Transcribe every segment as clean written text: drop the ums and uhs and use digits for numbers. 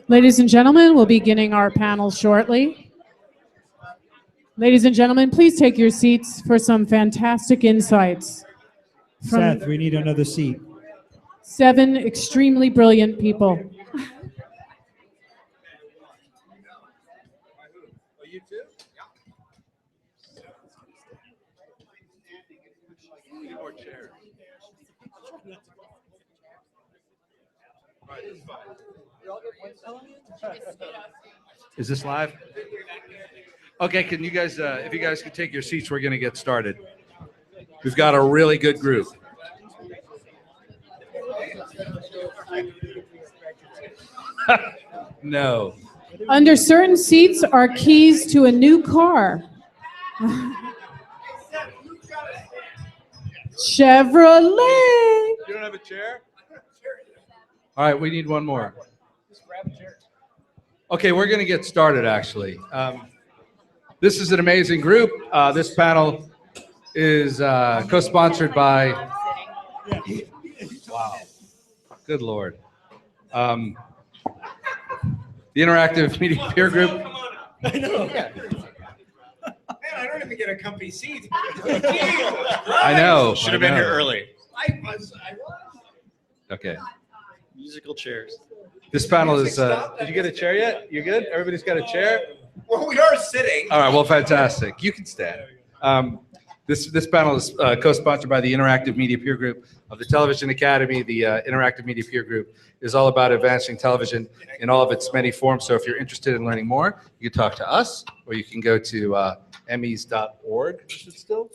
Ladies and gentlemen, we'll be beginning our panel shortly. Ladies and gentlemen, please take your seats for some fantastic insights from Seth, we need another seat. 7 extremely brilliant people. You too? Yeah. More chairs. All right, this is fine. Is this live? Okay, can you guys, if you guys could take your seats, we're going to get started. We've got a really good group. No. Under certain seats are keys to a new car. Chevrolet. You don't have a chair? All right, we need one more. Okay, we're going to get started, actually. This is an amazing group. This panel is co-sponsored by... Wow. Good Lord. The Interactive Media Peer Group. I know. Man, I don't even get a comfy seat. I know. Should have been here early. I was. Okay. Musical chairs. This panel is... did you get a chair yet? You good? Everybody's got a chair? Well, we are sitting. All right, well, fantastic. You can stand. This panel is co-sponsored by the Interactive Media Peer Group of the Television Academy. The Interactive Media Peer Group is all about advancing television in all of its many forms. So if you're interested in learning more, you can talk to us, or you can go to emmys.org. Is it still?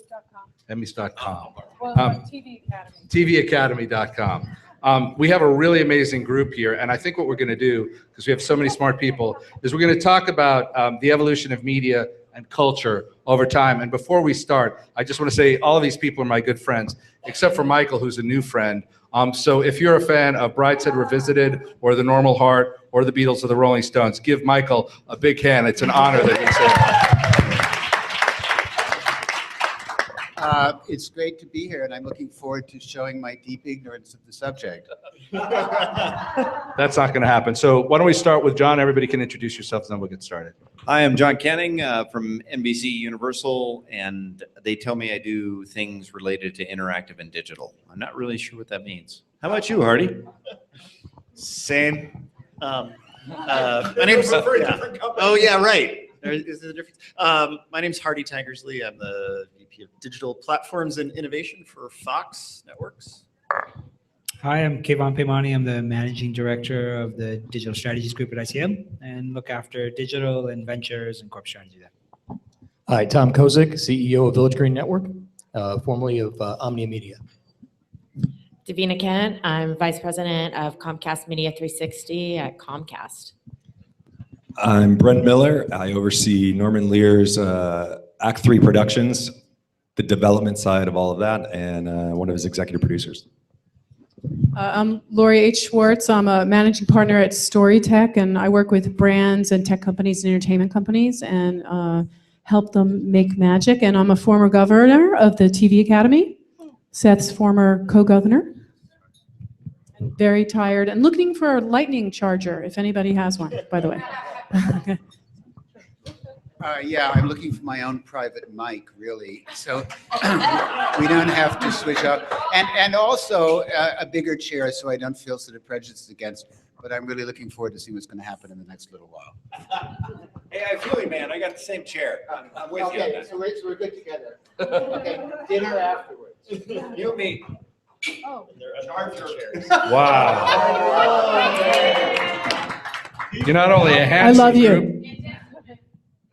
emmys.com. Well, TV Academy. tvacademy.com. We have a really amazing group here, and I think what we're going to do, because we have so many smart people, is we're going to talk about the evolution of media and culture over time. And before we start, I just want to say all of these people are my good friends, except for Michael, who's a new friend. So if you're a fan of Brideshead Revisited or The Normal Heart or the Beatles or the Rolling Stones, give Michael a big hand. It's an honor that he's here. It's great to be here, and I'm looking forward to showing my deep ignorance of the subject. That's not going to happen. So why don't we start with John? Everybody can introduce yourselves, and then we'll get started. Hi, I'm John Canning from NBC Universal, and they tell me I do things related to interactive and digital. I'm not really sure what that means. How about you, Hardy? Same. My name's Oh yeah, right. Is there a difference? My name's Hardy Tigersley. I'm the VP of Digital Platforms and Innovation for Fox Networks. Hi, I'm Kayvon Paimani. I'm the Managing Director of the Digital Strategies Group at ICM and look after digital and ventures and corp strategy there. Hi, Tom Kozik, CEO of Village Green Network, formerly of Omnia Media. Davina Kent, I'm Vice President of Comcast Media 360 at Comcast. I'm Brent Miller. I oversee Norman Lear's Act 3 Productions, the development side of all of that, and one of his executive producers. I'm Lori H. Schwartz. I'm a managing partner at Storytech, and I work with brands and tech companies and entertainment companies and help them make magic. And I'm a former governor of the TV Academy, Seth's former co-governor. Very tired and looking for a lightning charger, if anybody has one, by the way. Yeah, I'm looking for my own private mic, really, so we don't have to switch up. And also a bigger chair so I don't feel sort of prejudiced against, but I'm really looking forward to see what's going to happen in the next little while. Hey, I feel you, man. I got the same chair. I'm with you on that. So we're good together. Okay, dinner afterwards. You and me. Oh. Charger chairs. Wow. You're not only a handsome I love you. group,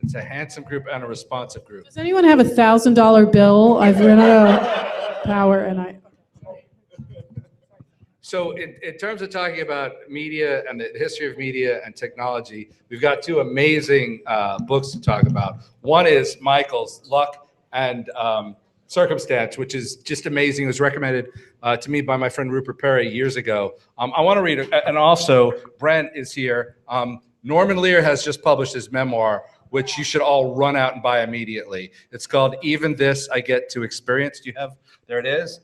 it's a handsome group and a responsive group. Does anyone have a $1,000 bill? I've run out of power and I... So in terms of talking about media and the history of media and technology, we've got two amazing books to talk about. One is Michael's Luck and Circumstance, which is just amazing. It was recommended to me by my friend Rupert Perry years ago. I want to read it. And also, Brent is here. Norman Lear has just published his memoir, which you should all run out and buy immediately. It's called Even This I Get to Experience. Do you have, there it is.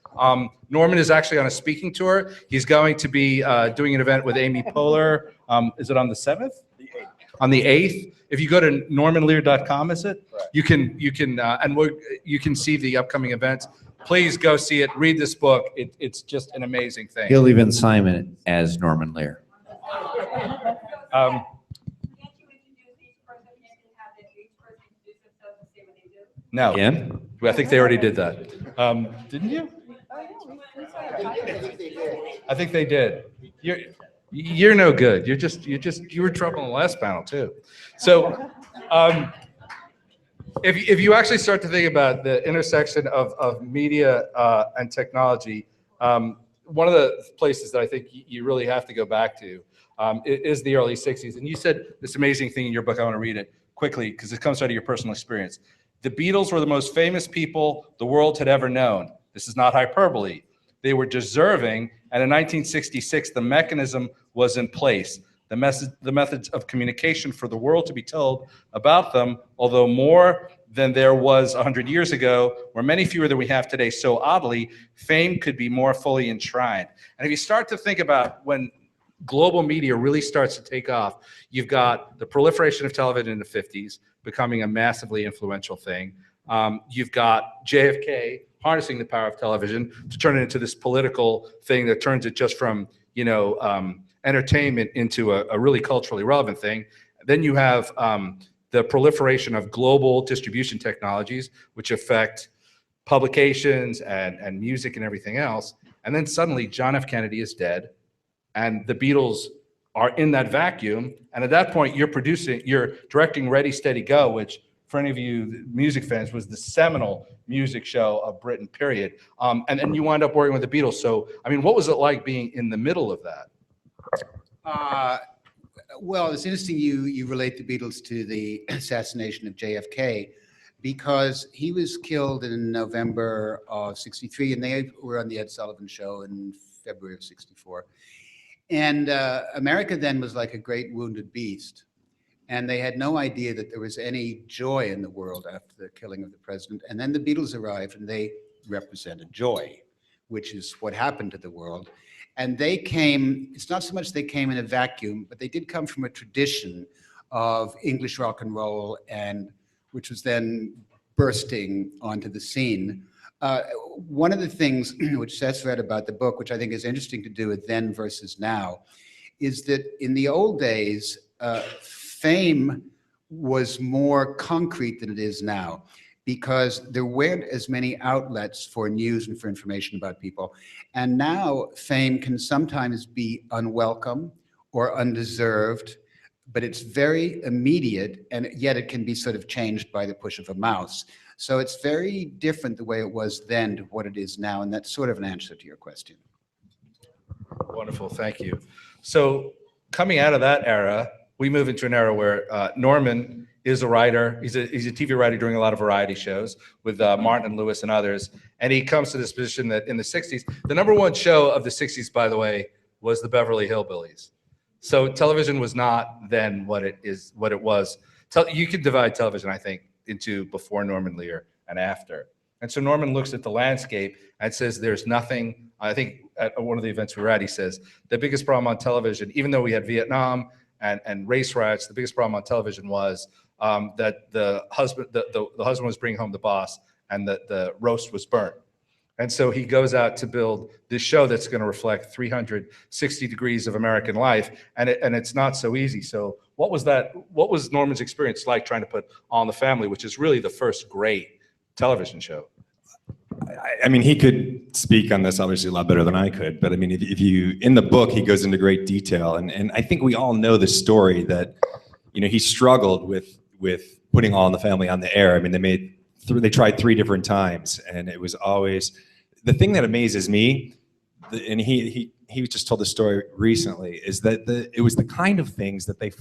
Norman is actually on a speaking tour. He's going to be doing an event with Amy Poehler. Is it on the 7th? The 8th. On the 8th. If you go to normanlear.com, is it? Right. You can see the upcoming events. Please go see it. Read this book. It's just an amazing thing. He'll even Simon it as Norman Lear. No. Again? I think they already did that. Didn't you? I think they did. You're no good. You were trouble in the last panel too. So, if you actually start to think about the intersection of media and technology, one of the places that I think you really have to go back to is the early 60s. And you said this amazing thing in your book. I want to read it quickly because it comes out of your personal experience. The Beatles were the most famous people the world had ever known. This is not hyperbole. They were deserving, and in 1966, the mechanism was in place. The methods of communication for the world to be told about them, although more than there was 100 years ago, were many fewer than we have today. So oddly, fame could be more fully enshrined. And if you start to think about when global media really starts to take off, you've got the proliferation of television in the 50s, becoming a massively influential thing. You've got JFK harnessing the power of television to turn it into this political thing that turns it just from, entertainment into a really culturally relevant thing. Then you have the proliferation of global distribution technologies, which affect publications and music and everything else. And then suddenly John F. Kennedy is dead and the Beatles are in that vacuum. And at that point, you're directing Ready, Steady, Go, which for any of you music fans was the seminal music show of Britain, period. And then you wind up working with the Beatles. So, I mean, what was it like being in the middle of that? Well, it's interesting you relate the Beatles to the assassination of JFK because he was killed in November of '63 and they were on the Ed Sullivan Show in February of '64. And America then was like a great wounded beast. And they had no idea that there was any joy in the world after the killing of the president. And then the Beatles arrived and they represented joy, which is what happened to the world. And they came, it's not so much they came in a vacuum, but they did come from a tradition of English rock and roll, and which was then bursting onto the scene. One of the things which Seth read about the book, which I think is interesting to do with then versus now, is that in the old days, fame was more concrete than it is now because there weren't as many outlets for news and for information about people. And now fame can sometimes be unwelcome or undeserved, but it's very immediate, and yet it can be sort of changed by the push of a mouse. So it's very different the way it was then to what it is now, and that's sort of an answer to your question. Wonderful, thank you. So coming out of that era, we move into an era where Norman is a writer. He's a TV writer doing a lot of variety shows with Martin and Lewis and others. And he comes to this position that in the 60s, the #1 show of the 60s, by the way, was the Beverly Hillbillies. So television was not then what it was. You could divide television, I think, into before Norman Lear and after. And so Norman looks at the landscape and says there's nothing. I think at one of the events we were at, he says the biggest problem on television, even though we had Vietnam and race riots, the biggest problem on television was that the husband was bringing home the boss and that the roast was burnt. And so he goes out to build this show that's going to reflect 360 degrees of American life, and it's not so easy. So what was Norman's experience like trying to put All in the Family, which is really the first great television show? I mean, he could speak on this obviously a lot better than I could, but I mean, if you, in the book, he goes into great detail, and I think we all know the story that, he struggled with putting All in the Family on the air. I mean, they tried 3 different times, and it was always, the thing that amazes me, and he just told the story recently, is that it was the kind of things that they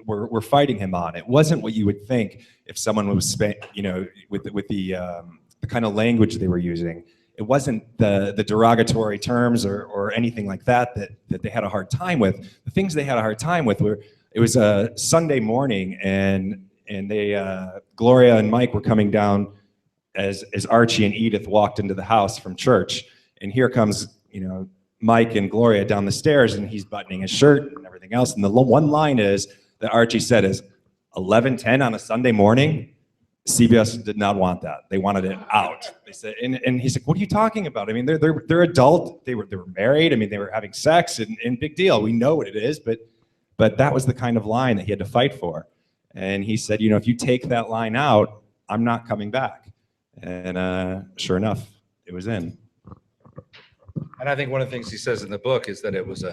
were fighting him on. It wasn't what you would think if someone was, with the kind of language they were using. It wasn't the derogatory terms or anything like that they had a hard time with. The things they had a hard time with were, it was a Sunday morning, and and they Gloria and Mike were coming down as Archie and Edith walked into the house from church, and here comes Mike and Gloria down the stairs, and he's buttoning his shirt and everything else, and the one line is that Archie said is 11:10 on a Sunday morning. CBS did not want that. They wanted it out. They said, and he's like, "What are you talking about? I mean, they're adult. They were married. I mean, they were having sex, and big deal. We know what it is, but that was the kind of line that he had to fight for." And he said, if you take that line out, I'm not coming back. And sure enough, it was in. And I think one of the things he says in the book is that it was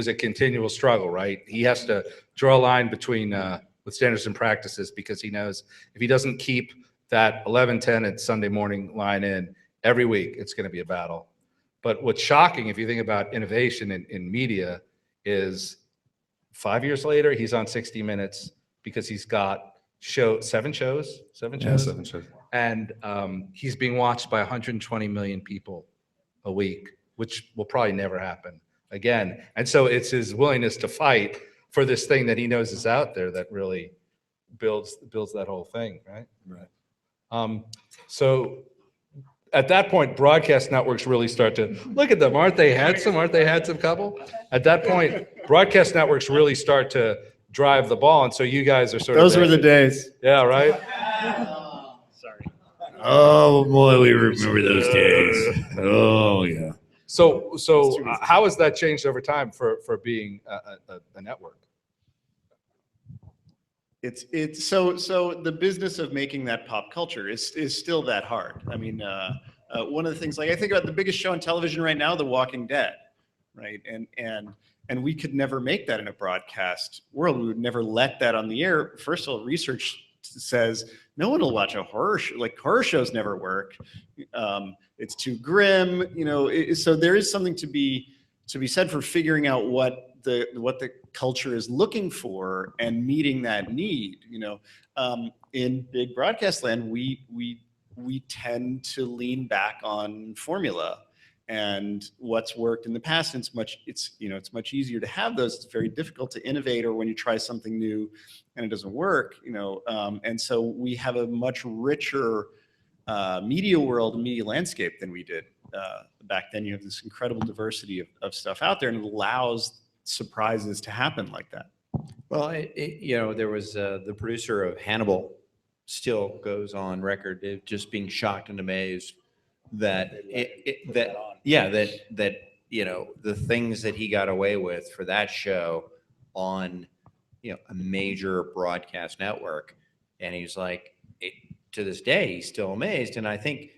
a continual struggle, right? He has to draw a line between with standards and practices, because he knows if he doesn't keep that 11:10 at Sunday morning line in every week, it's going to be a battle. But what's shocking, if you think about innovation in media, is 5 years later, he's on 60 Minutes because he's got seven shows. And he's being watched by 120 million people a week, which will probably never happen again. And so it's his willingness to fight for this thing that he knows is out there that really builds that whole thing, right? Right. So at that point, broadcast networks really start to look at them. Aren't they handsome? Aren't they a handsome couple? At that point, broadcast networks really start to drive the ball, and so you guys are sort of. Those were the days. Yeah, right. Sorry. Oh boy, we remember those days. Oh yeah. So how has that changed over time for being a network? It's so the business of making that pop culture is still that hard. I mean, one of the things, like I think about the biggest show on television right now, The Walking Dead, right? And we could never make that in a broadcast world. We would never let that on the air. First of all, research says no one will watch a horror show. Like, horror shows never work. It's too grim, so there is something to be said for figuring out what the culture is looking for and meeting that need. In big broadcast land, we tend to lean back on formula and what's worked in the past. And it's much easier to have those. It's very difficult to innovate, or when you try something new and it doesn't work. And so we have a much richer media world and media landscape than we did back then. You have this incredible diversity of stuff out there, and it allows surprises to happen like that. Well, there was the producer of Hannibal still goes on record of just being shocked and amazed that the things that he got away with for that show on a major broadcast network, and he's like, to this day, he's still amazed. And I think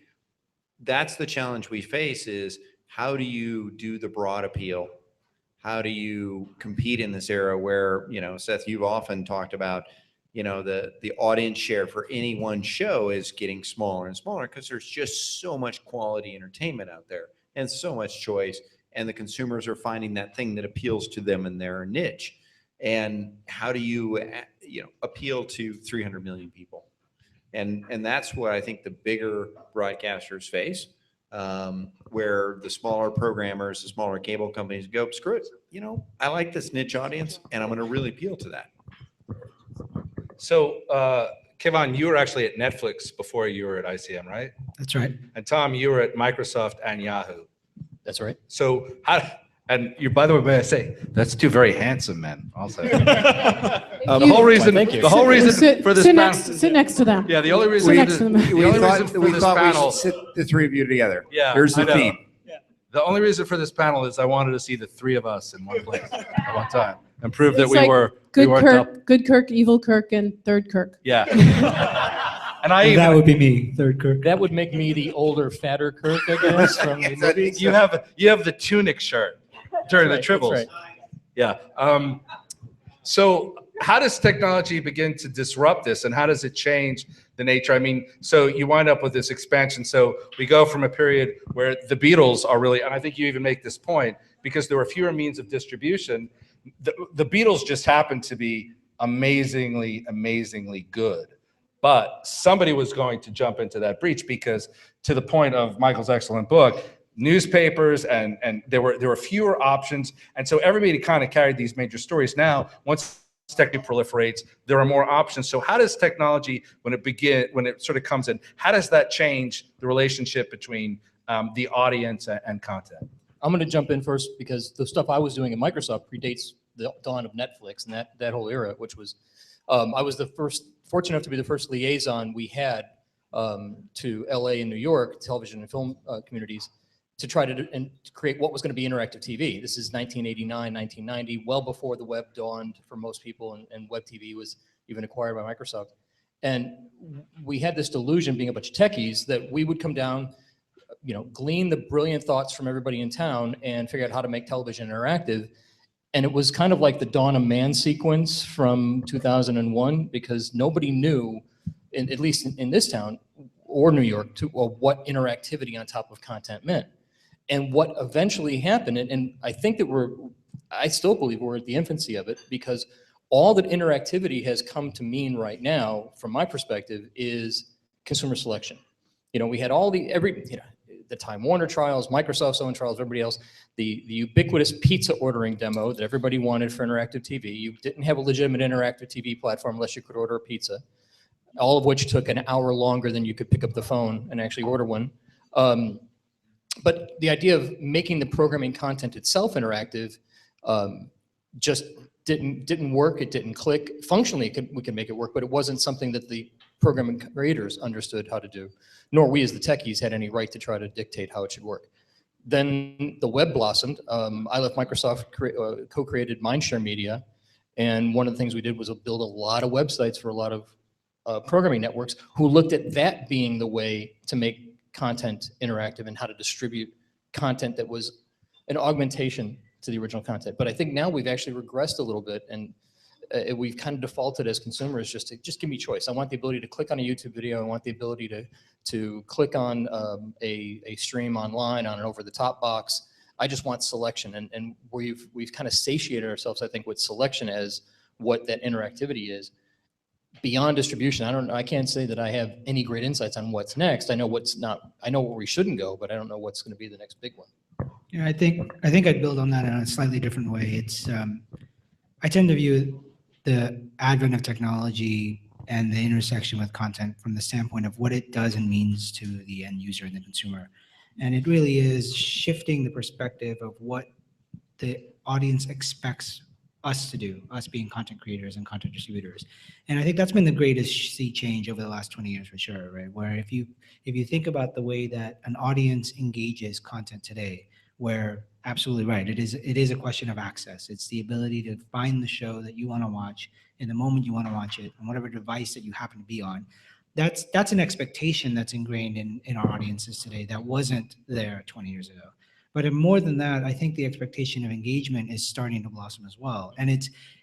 that's the challenge we face is, how do you do the broad appeal? How do you compete in this era where, Seth, you've often talked about, the audience share for any one show is getting smaller and smaller because there's just so much quality entertainment out there and so much choice, and the consumers are finding that thing that appeals to them in their niche. And how do you, appeal to 300 million people? And that's what I think the bigger broadcasters face, where the smaller programmers, the smaller cable companies go, screw it. I like this niche audience, and I'm going to really appeal to that. So, Kevon, you were actually at Netflix before you were at ICM, right? That's right. And Tom, you were at Microsoft and Yahoo. That's right. So and you, by the way, may I say, that's two very handsome men also. The whole reason for this panel. Sit next to them. Yeah, the only reason Sit next to them. the only reason for We this thought we panel. should sit the three of you together. Yeah, Here's the I know. theme. The only reason for this panel is I wanted to see the three of us in one place at one time and prove that It's we like weren't Good Kirk, Evil Kirk, and Third Kirk. Yeah. And that would be me, Third Kirk. That would make me the older, fatter Kirk, I guess, from the movie. you have the tunic shirt during the tribbles. Right. Yeah. So how does technology begin to disrupt this, and how does it change the nature? I mean, so you wind up with this expansion. So we go from a period where the Beatles are really, and I think you even make this point, because there were fewer means of distribution, the Beatles just happened to be amazingly, amazingly good. But somebody was going to jump into that breach, because to the point of Michael's excellent book, newspapers and there were fewer options. And so everybody kind of carried these major stories. Now, once technically proliferates, there are more options. So how does technology, when it sort of comes in, how does that change the relationship between the audience and content? I'm going to jump in first because the stuff I was doing at Microsoft predates the dawn of Netflix and that whole era, which was, I was fortunate enough to be the first liaison we had to LA and New York, television and film communities, to try to create what was going to be interactive TV. This is 1989, 1990, well before the web dawned for most people, and web TV was even acquired by Microsoft. And we had this delusion, being a bunch of techies, that we would come down, glean the brilliant thoughts from everybody in town and figure out how to make television interactive. And it was kind of like the Dawn of Man sequence from 2001, because nobody knew, at least in this town or New York, what interactivity on top of content meant. And what eventually happened, and I think that I still believe we're at the infancy of it, because all that interactivity has come to mean right now, from my perspective, is consumer selection. We had all the Time Warner trials, Microsoft's own trials, everybody else, the ubiquitous pizza ordering demo that everybody wanted for interactive TV. You didn't have a legitimate interactive TV platform unless you could order a pizza, all of which took an hour longer than you could pick up the phone and actually order one. But the idea of making the programming content itself interactive just didn't work. It didn't click. Functionally, we could make it work, but it wasn't something that the programming creators understood how to do, nor we as the techies had any right to try to dictate how it should work. Then the web blossomed. I left Microsoft, co-created Mindshare Media, and one of the things we did was build a lot of websites for a lot of programming networks who looked at that being the way to make content interactive and how to distribute content that was an augmentation to the original content. But I think now we've actually regressed a little bit, and we've kind of defaulted as consumers just give me choice. I want the ability to click on a YouTube video. I want the ability to click on a stream online on an over-the-top box. I just want selection, and we've kind of satiated ourselves, I think, with selection as what that interactivity is. Beyond distribution, I can't say that I have any great insights on what's next. I know where we shouldn't go, but I don't know what's going to be the next big one. Yeah, I think I'd build on that in a slightly different way. I tend to view the advent of technology and the intersection with content from the standpoint of what it does and means to the end user and the consumer. And it really is shifting the perspective of what the audience expects us to do, us being content creators and content distributors. And I think that's been the greatest sea change over the last 20 years for sure, right? Where if you think about the way that an audience engages content today, where absolutely right, it is a question of access. It's the ability to find the show that you want to watch in the moment you want to watch it, on whatever device that you happen to be on. That's an expectation that's ingrained in our audiences today that wasn't there 20 years ago. But more than that, I think the expectation of engagement is starting to blossom as well. And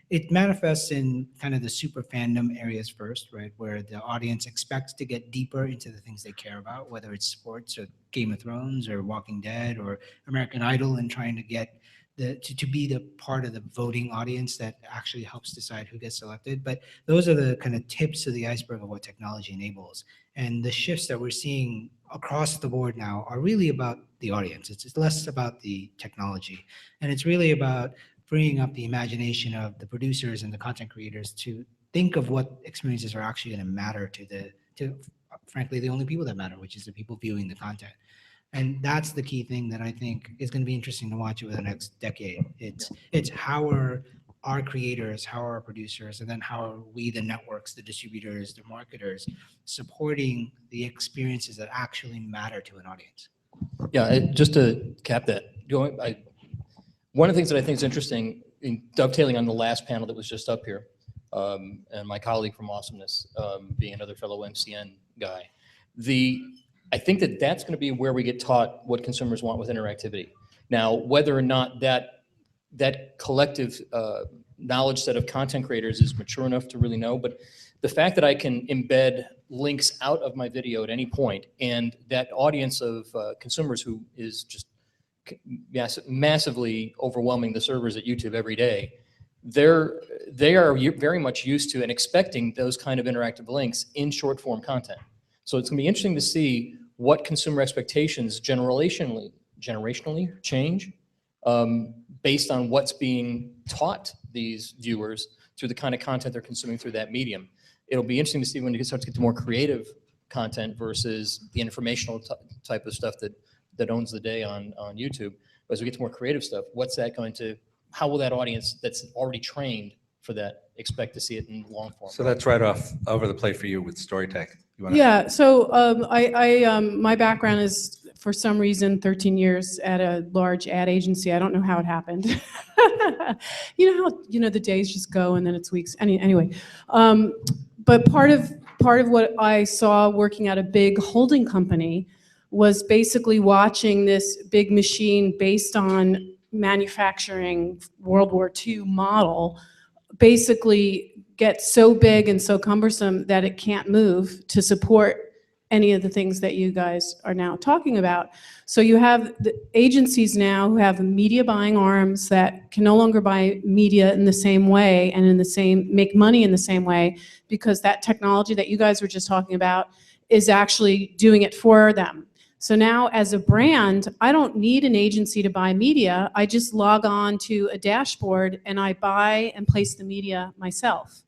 it manifests in kind of the super fandom areas first, right? Where the audience expects to get deeper into the things they care about, whether it's sports or Game of Thrones or Walking Dead or American Idol, and trying to get to be the part of the voting audience that actually helps decide who gets selected. But those are the kind of tips of the iceberg of what technology enables. And the shifts that we're seeing across the board now are really about the audience. It's less about the technology. And it's really about freeing up the imagination of the producers and the content creators to think of what experiences are actually going to matter to frankly, the only people that matter, which is the people viewing the content. And that's the key thing that I think is going to be interesting to watch over the next decade. It's how are our creators, how are our producers, and then how are we, the networks, the distributors, the marketers, supporting the experiences that actually matter to an audience. Yeah, just to cap that, one of the things that I think is interesting, in dovetailing on the last panel that was just up here, and my colleague from Awesomeness being another fellow MCN guy, I think that that's going to be where we get taught what consumers want with interactivity. Now, whether or not that collective knowledge set of content creators is mature enough to really know, but the fact that I can embed links out of my video at any point, and that audience of consumers who is just massively overwhelming the servers at YouTube every day, they are very much used to and expecting those kind of interactive links in short form content. So it's going to be interesting to see what consumer expectations generationally change based on what's being taught these viewers through the kind of content they're consuming through that medium. It'll be interesting to see when you start to get to more creative content versus the informational type of stuff that owns the day on YouTube. But as we get to more creative stuff, how will that audience that's already trained for that expect to see it in long form? So that's right off over the plate for you with StoryTech. Yeah, so my background is, for some reason, 13 years at a large ad agency. I don't know how it happened. You know how the days just go and then it's weeks. Anyway, but part of what I saw working at a big holding company was basically watching this big machine based on manufacturing World War II model basically get so big and so cumbersome that it can't move to support any of the things that you guys are now talking about. So you have the agencies now who have media buying arms that can no longer buy media in the same way and make money in the same way, because that technology that you guys were just talking about is actually doing it for them. So now as a brand, I don't need an agency to buy media. I just log on to a dashboard and I buy and place the media myself.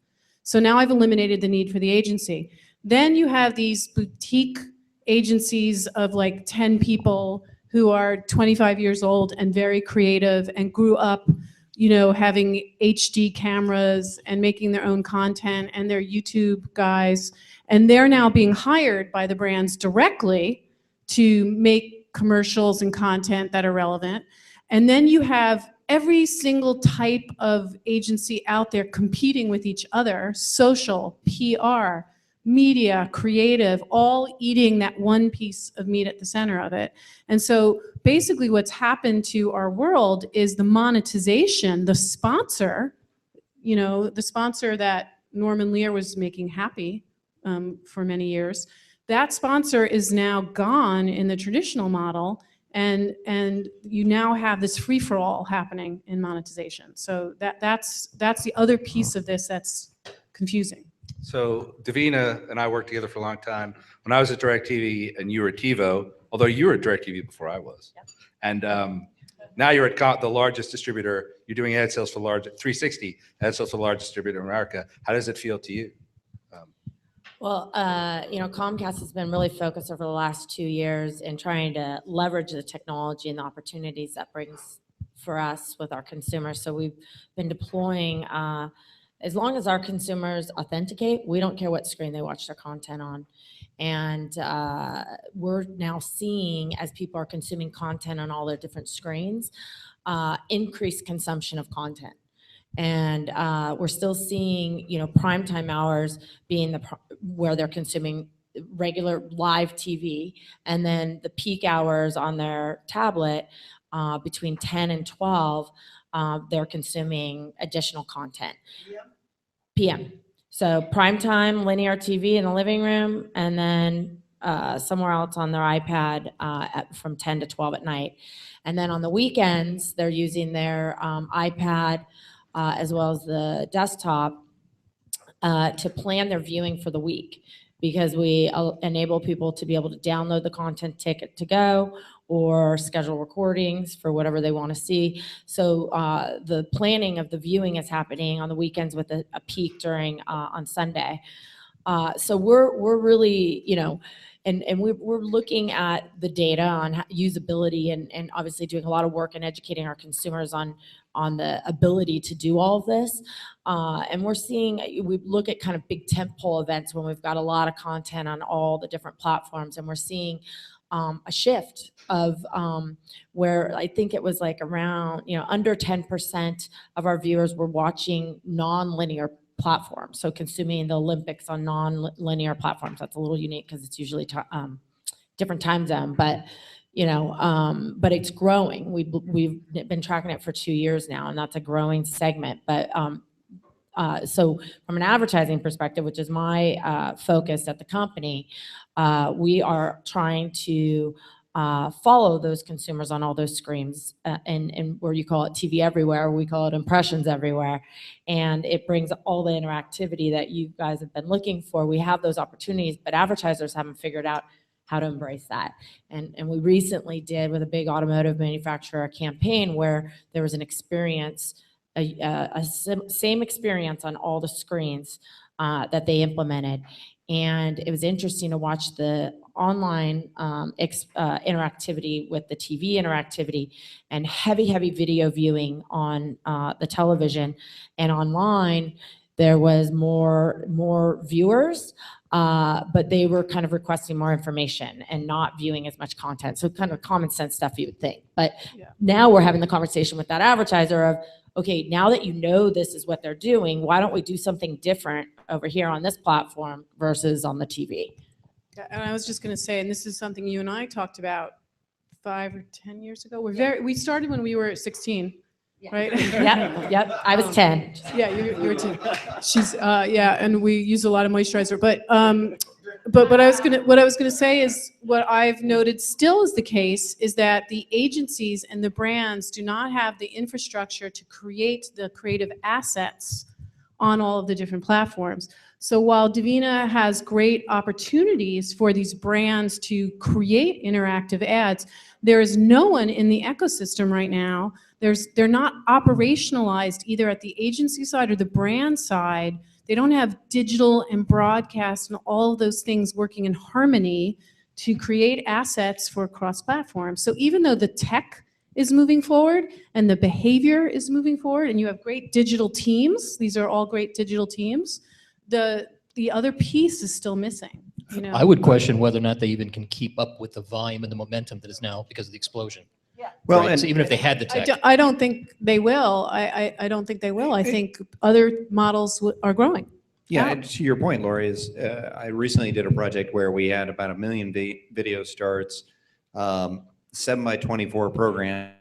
So now I've eliminated the need for the agency. Then you have these boutique agencies of like 10 people who are 25 years old and very creative and grew up, having HD cameras and making their own content, and they're YouTube guys. And they're now being hired by the brands directly to make commercials and content that are relevant. And then you have every single type of agency out there competing with each other: social, PR, media, creative, all eating that one piece of meat at the center of it. And so basically what's happened to our world is the monetization, the sponsor that Norman Lear was making happy for many years. That sponsor is now gone in the traditional model, and you now have this free-for-all happening in monetization. So that's the other piece of this that's confusing. So Davina and I worked together for a long time. When I was at DirecTV and you were at TiVo, although you were at DirecTV before I was, yep. And now you're at the largest distributor. You're doing ad sales for 360 ad sales for the largest distributor in America. How does it feel to you? Well, Comcast has been really focused over the last 2 years in trying to leverage the technology and the opportunities that brings for us with our consumers. So we've been deploying, as long as our consumers authenticate, we don't care what screen they watch their content on. And we're now seeing, as people are consuming content on all their different screens, increased consumption of content. And we're still seeing, primetime hours being where they're consuming regular live TV, and then the peak hours on their tablet between 10 and 12, they're consuming additional content. PM. So primetime linear TV in the living room, and then somewhere else on their iPad from 10 to 12 at night. And then on the weekends, they're using their iPad as well as the desktop to plan their viewing for the week, because we enable people to be able to download the content ticket to go or schedule recordings for whatever they want to see. So the planning of the viewing is happening on the weekends with a peak during on Sunday. So we're really, and we're looking at the data on usability and obviously doing a lot of work and educating our consumers on the ability to do all of this. And we're seeing, we look at kind of big tentpole events when we've got a lot of content on all the different platforms, and we're seeing a shift of where I think it was like around, under 10% of our viewers were watching non-linear platforms, so consuming the Olympics on non-linear platforms. That's a little unique because it's usually different time zone, but but it's growing. We've been tracking it for 2 years now, and that's a growing segment. But so from an advertising perspective, which is my focus at the company, we are trying to follow those consumers on all those screens, and where you call it TV everywhere, we call it impressions everywhere. And it brings all the interactivity that you guys have been looking for. We have those opportunities, but advertisers haven't figured out how to embrace that. And we recently did with a big automotive manufacturer a campaign where there was an experience, same experience on all the screens that they implemented. And it was interesting to watch the online interactivity with the TV interactivity and heavy video viewing on the television. And online, there was more viewers, but they were kind of requesting more information and not viewing as much content. So kind of common sense stuff you would think. But now we're having the conversation with that advertiser of, okay, now that you know this is what they're doing, why don't we do something different over here on this platform versus on the TV? And I was just going to say, and this is something you and I talked about 5 or 10 years ago. We started when we were 16, right? Yep. I was 10. Yeah, you were 10. She's and we use a lot of moisturizer. But what I was gonna say is what I've noted still is the case is that the agencies and the brands do not have the infrastructure to create the creative assets on all of the different platforms. So while Davina has great opportunities for these brands to create interactive ads, there is no one in the ecosystem right now. They're not operationalized either at the agency side or the brand side. They don't have digital and broadcast and all of those things working in harmony to create assets for cross-platform. So even though the tech is moving forward and the behavior is moving forward and you have great digital teams, these are all great digital teams, the other piece is still missing. You know? I would question whether or not they even can keep up with the volume and the momentum that is now because of the explosion. Yeah. Well, Right? and So even if they had the tech. I don't think they will. I don't think they will. I think other models are growing. Yeah, and to your point, Lori, is I recently did a project where we had about 1 million video starts, 7x24 program.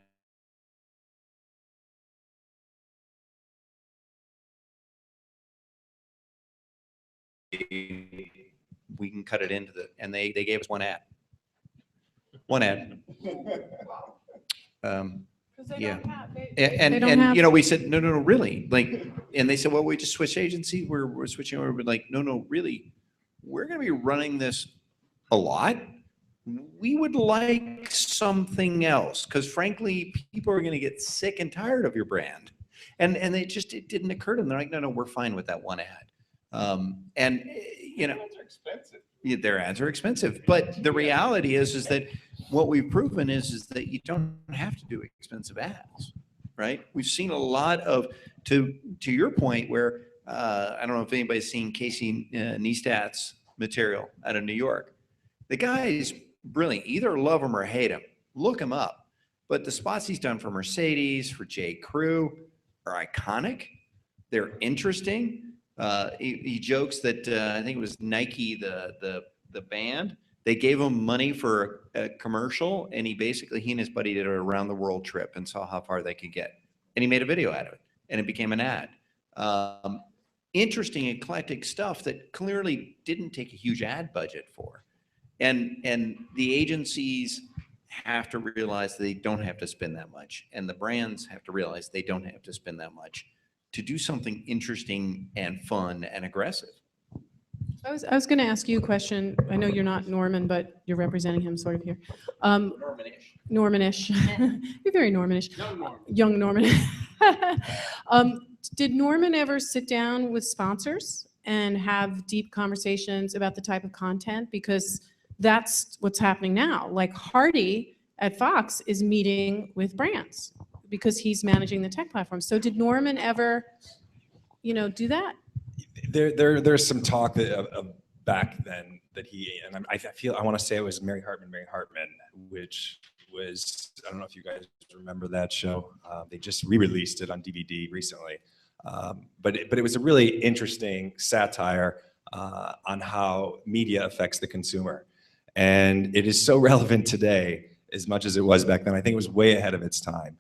We can cut it into and they gave us one ad. One ad. Yeah. And you know, we said, no, really? Like, and they said, well, we just switched agency. We're switching over. But like, no, really, we're going to be running this a lot. We would like something else because frankly, people are going to get sick and tired of your brand. And it didn't occur to them. They're like, no, we're fine with that one ad. And you know, their ads are expensive. But the reality is that what we've proven is that you don't have to do expensive ads, right? We've seen a lot of, to your point, where I don't know if anybody's seen Casey Neistat's material out of New York. The guy is brilliant. Either love him or hate him. Look him up. But the spots he's done for Mercedes, for J. Crew, are iconic. They're interesting. He jokes that I think it was Nike, the band. They gave him money for a commercial, and he and his buddy did an around the world trip and saw how far they could get. And he made a video out of it, and it became an ad. Interesting, eclectic stuff that clearly didn't take a huge ad budget for. And the agencies have to realize they don't have to spend that much, and the brands have to realize they don't have to spend that much to do something interesting and fun and aggressive. I was going to ask you a question. I know you're not Norman, but you're representing him sort of here. Normanish. You're very Normanish. Young Norman. Did Norman ever sit down with sponsors and have deep conversations about the type of content? Because that's what's happening now. Like Hardy at Fox is meeting with brands because he's managing the tech platform. So did Norman ever, do that? There's some talk of back then that I want to say it was Mary Hartman, which was, I don't know if you guys remember that show. They just re-released it on DVD recently. But it was a really interesting satire on how media affects the consumer. And it is so relevant today as much as it was back then. I think it was way ahead of its time.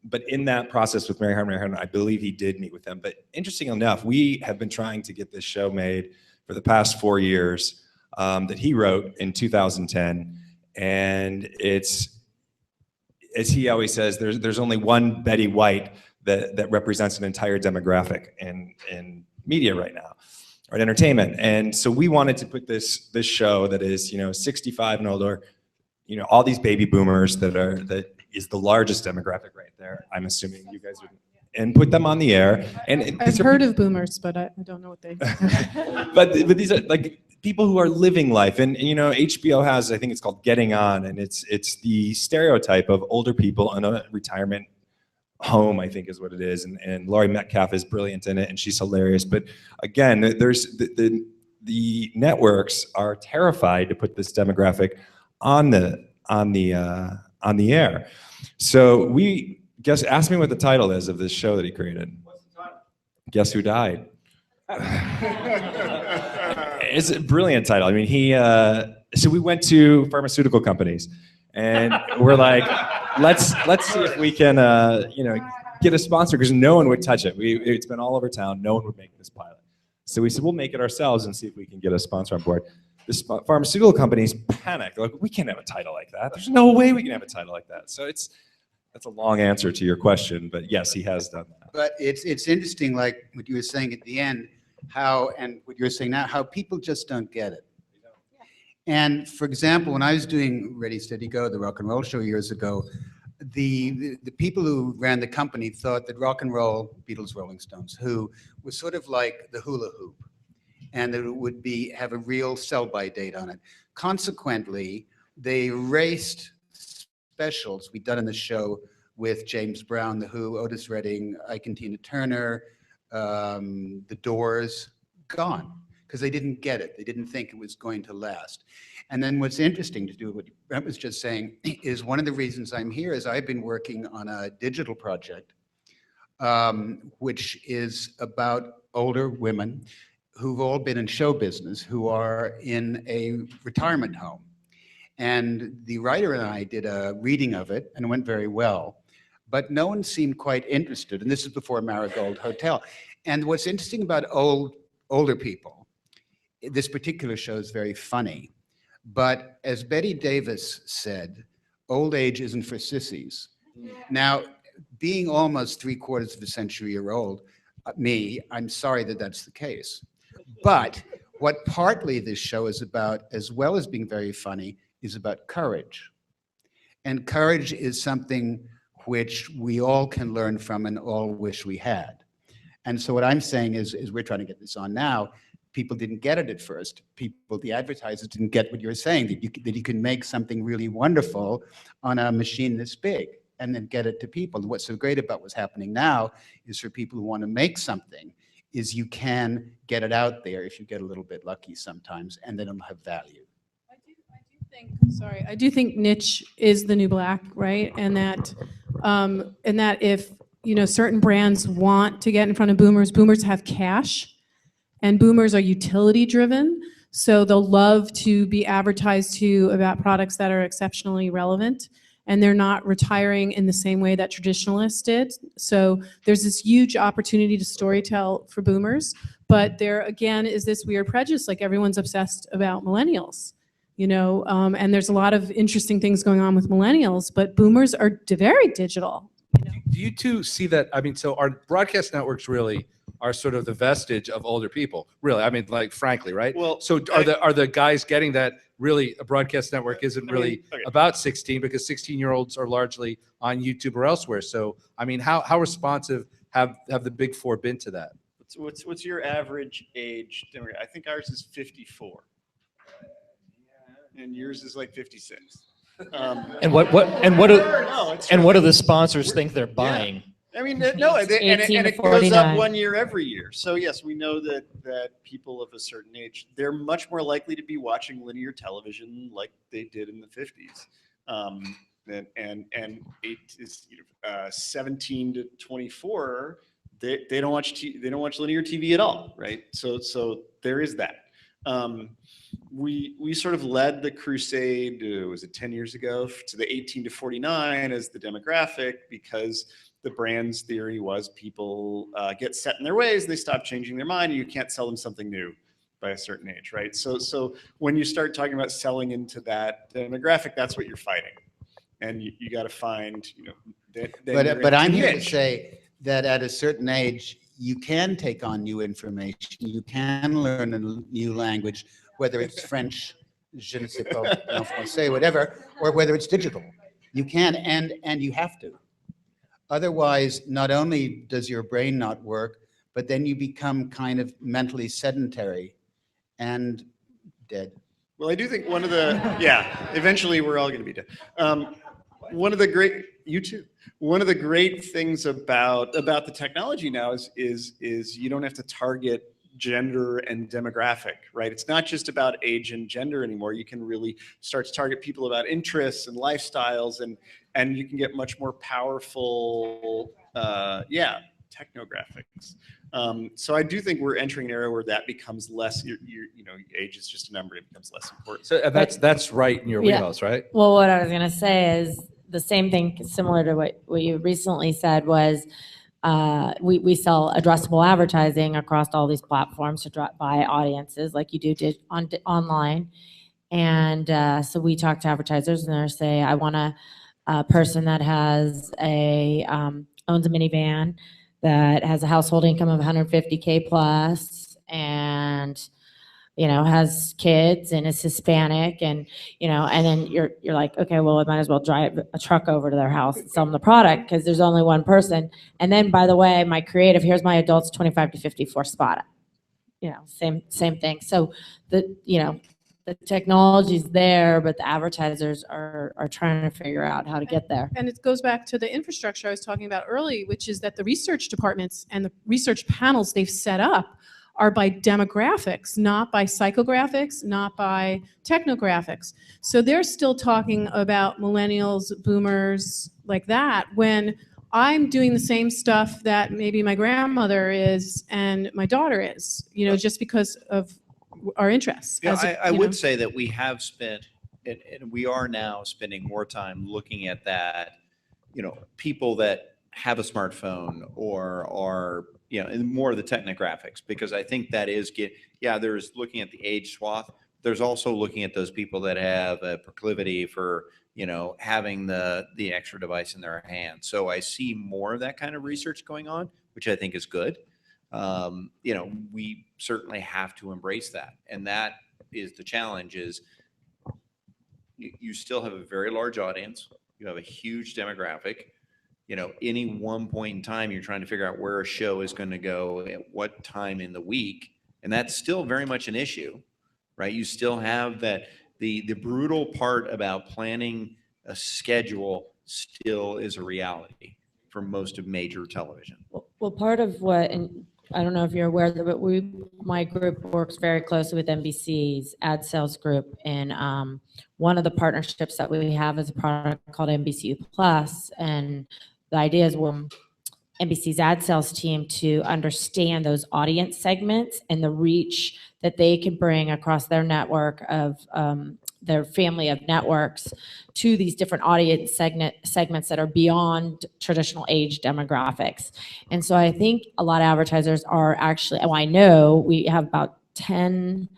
But in that process with Mary Hartman, I believe he did meet with them. But interesting enough, we have been trying to get this show made for the past 4 years that he wrote in 2010. And it's, as he always says, there's only one Betty White that represents an entire demographic in media right now. right, entertainment. And so we wanted to put this show that is, 65 and older, all these baby boomers that is the largest demographic right there. I'm assuming you guys would, and put them on the air. And I've heard of boomers, but I don't know what they. but these are like people who are living life, and HBO has, I think it's called Getting On, and it's the stereotype of older people in a retirement home, I think is what it is, and Laurie Metcalf is brilliant in it, and she's hilarious. But again, there's the networks are terrified to put this demographic on the air. So ask me what the title is of this show that he created. What's the title? Guess Who Died? It's a brilliant title. I mean, so we went to pharmaceutical companies, and we're like, let's see if we can, get a sponsor, because no one would touch it. It's been all over town. No one would make this pilot. So we said, we'll make it ourselves and see if we can get a sponsor on board. The pharmaceutical companies panicked. Like, we can't have a title like that. There's no way we can have a title like that. So that's a long answer to your question, but yes, he has done that. But it's interesting, like what you were saying at the end, and what you're saying now, how people just don't get it. And for example, when I was doing Ready, Steady, Go, the rock and roll show years ago, the people who ran the company thought that rock and roll, Beatles, Rolling Stones, who was sort of like the hula hoop, and that it would have a real sell-by date on it. Consequently, they erased specials we'd done in the show with James Brown, The Who, Otis Redding, Ike and Tina Turner, The Doors, gone, because they didn't get it. They didn't think it was going to last. And then what's interesting to do, what Brent was just saying, is one of the reasons I'm here is I've been working on a digital project, which is about older women who've all been in show business, who are in a retirement home. And the writer and I did a reading of it, and it went very well. But no one seemed quite interested, and this is before Marigold Hotel. And what's interesting about older people, this particular show is very funny, but as Betty Davis said, old age isn't for sissies. Now, being almost 3/4 of a century year old, I'm sorry that that's the case. But what partly this show is about, as well as being very funny, is about courage. And courage is something which we all can learn from and all wish we had. And so what I'm saying is we're trying to get this on now. People didn't get it at first. The advertisers didn't get what you were saying, that you can make something really wonderful on a machine this big and then get it to people. And what's so great about what's happening now is for people who want to make something, is you can get it out there if you get a little bit lucky sometimes, and then it'll have value. I do think niche is the new black, right? And that if certain brands want to get in front of boomers have cash, and boomers are utility driven, so they'll love to be advertised to about products that are exceptionally relevant, and they're not retiring in the same way that traditionalists did. So there's this huge opportunity to storytell for boomers, but there again is this weird prejudice, like everyone's obsessed about millennials. And there's a lot of interesting things going on with millennials, but boomers are very digital. Do you two see that? I mean, so our broadcast networks really are sort of the vestige of older people, really. I mean, like, frankly, right? Well, so are the guys getting that really a broadcast network isn't really about 16, because 16-year-olds are largely on YouTube or elsewhere. So, I mean, how responsive have the big four been to that? What's your average age? I think ours is 54. And yours is like 56. And what do the sponsors think they're buying? I mean, no, and it goes up 1 year every year. So yes, we know that people of a certain age, they're much more likely to be watching linear television like they did in the 50s. And 17 to 24, they don't watch linear TV at all, right? So there is that. We sort of led the crusade, was it 10 years ago, to the 18 to 49 as the demographic, because the brand's theory was people get set in their ways, they stop changing their mind, and you can't sell them something new by a certain age, right? So when you start talking about selling into that demographic, that's what you're fighting. And you got to find, But I'm here to say that at a certain age, you can take on new information. You can learn a new language, whether it's French, je ne sais pas, en français, whatever, or whether it's digital. You can, and you have to. Otherwise, not only does your brain not work, but then you become kind of mentally sedentary and dead. Well, I do think one of the, eventually we're all going to be dead. One of the great, you too. One of the great things about the technology now is you don't have to target gender and demographic, right? It's not just about age and gender anymore. You can really start to target people about interests and lifestyles, and you can get much more powerful, technographics. So I do think we're entering an era where that becomes less. Age is just a number; it becomes less important. So that's right in your wheelhouse, right? Well, what I was going to say is the same thing, similar to what you recently said, was we sell addressable advertising across all these platforms to drive by audiences, like you do online. And so we talk to advertisers, and they say, I want a person that has owns a minivan, that has a household income of 150K plus, and has kids and is Hispanic, and and then you're like, okay, well, I might as well drive a truck over to their house and sell them the product because there's only one person. And then, by the way, my creative, here's my adults 25 to 54 spot. Same thing. So the technology's there, but the advertisers are trying to figure out how to get there. And it goes back to the infrastructure I was talking about early, which is that the research departments and the research panels they've set up are by demographics, not by psychographics, not by technographics. So they're still talking about millennials, boomers, like that, when I'm doing the same stuff that maybe my grandmother is and my daughter is, just because of our interests. Yeah, I would say that we have spent, and we are now spending more time looking at that, people that have a smartphone or are, and more of the technographics, because I think that is there's looking at the age swath. There's also looking at those people that have a proclivity for, having the extra device in their hand. So I see more of that kind of research going on, which I think is good. We certainly have to embrace that. And that is the challenge, is you still have a very large audience. You have a huge demographic. Any one point in time, you're trying to figure out where a show is going to go at what time in the week. And that's still very much an issue, right? You still have that, the brutal part about planning a schedule still is a reality for most of major television. Well, part of what, and I don't know if you're aware, but my group works very closely with NBC's ad sales group, and one of the partnerships that we have is a product called NBC Plus, and the idea is NBC's ad sales team to understand those audience segments and the reach that they can bring across their network of their family of networks to these different audience segments that are beyond traditional age demographics. And so I think a lot of advertisers are actually, I know we have about 10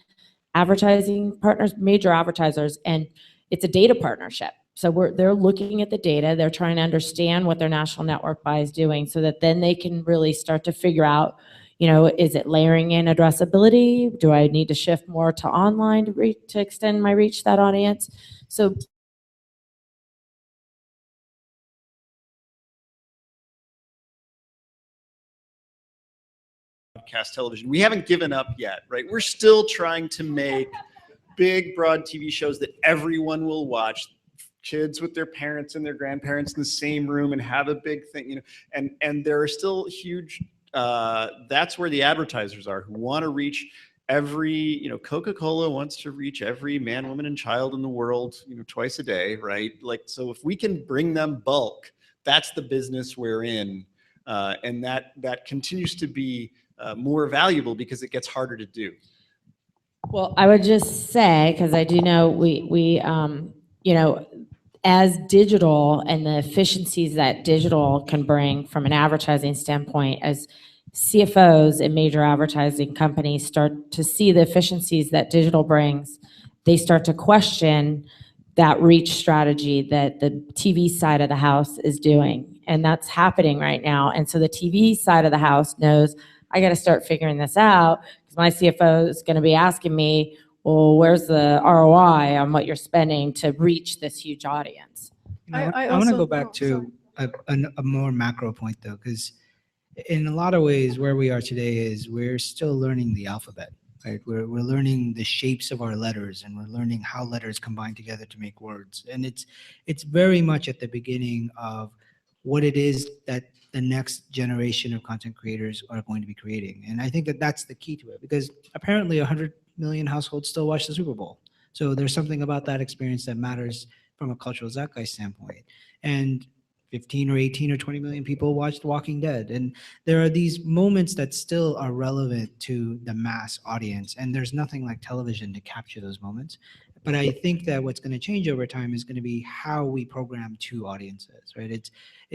advertising partners, major advertisers, and it's a data partnership. So they're looking at the data, they're trying to understand what their national network buy is doing, so that then they can really start to figure out, is it layering in addressability? Do I need to shift more to online to extend my reach to that audience? So broadcast television, we haven't given up yet, right? We're still trying to make big, broad TV shows that everyone will watch. Kids with their parents and their grandparents in the same room and have a big thing, and there are still huge, that's where the advertisers are, who want to reach every, Coca-Cola wants to reach every man, woman, and child in the world, twice a day, right? Like, so if we can bring them bulk, that's the business we're in. And that continues to be more valuable because it gets harder to do. Well, I would just say, because I do know we as digital and the efficiencies that digital can bring from an advertising standpoint, as CFOs in major advertising companies start to see the efficiencies that digital brings, they start to question that reach strategy that the TV side of the house is doing. and that's happening right now. And so the TV side of the house knows, I got to start figuring this out because my CFO is going to be asking me, well, where's the ROI on what you're spending to reach this huge audience? I want to go back to a more macro point, though, because in a lot of ways, where we are today is we're still learning the alphabet, right? We're learning the shapes of our letters, and we're learning how letters combine together to make words. And it's very much at the beginning of what it is that the next generation of content creators are going to be creating. And I think that that's the key to it, because apparently 100 million households still watch the Super Bowl. So there's something about that experience that matters from a cultural zeitgeist standpoint. And 15 or 18 or 20 million people watched Walking Dead. And there are these moments that still are relevant to the mass audience. And there's nothing like television to capture those moments. But I think that what's going to change over time is going to be how we program to audiences, right?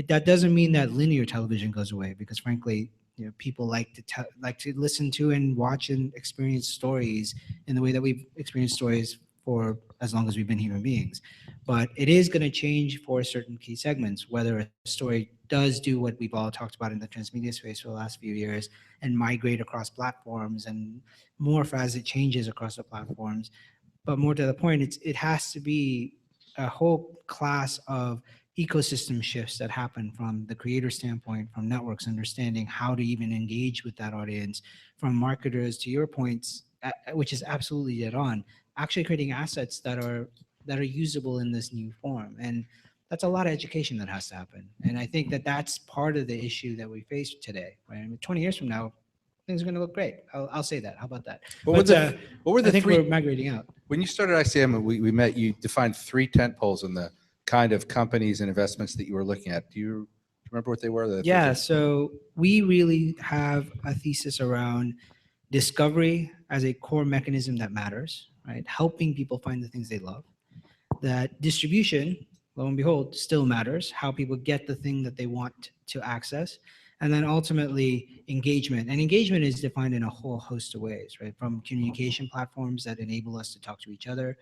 That doesn't mean that linear television goes away, because frankly, people like to listen to and watch and experience stories in the way that we've experienced stories for as long as we've been human beings. But it is going to change for certain key segments, whether a story does do what we've all talked about in the transmedia space for the last few years and migrate across platforms and morph as it changes across the platforms. But more to the point, it has to be a whole class of ecosystem shifts that happen from the creator standpoint, from networks understanding how to even engage with that audience, from marketers, to your points, which is absolutely dead on, actually creating assets that are usable in this new form. And that's a lot of education that has to happen. And I think that that's part of the issue that we face today, right? I mean, 20 years from now, things are going to look great. I'll say that. How about that? What were the I think three? we're migrating out. When you started ICM and we met, you defined 3 tent poles in the kind of companies and investments that you were looking at. Do you remember what they were? Yeah, so we really have a thesis around discovery as a core mechanism that matters, right? Helping people find the things they love. That distribution, lo and behold, still matters, how people get the thing that they want to access. And then ultimately engagement. And engagement is defined in a whole host of ways, right? From communication platforms that enable us to talk to each other,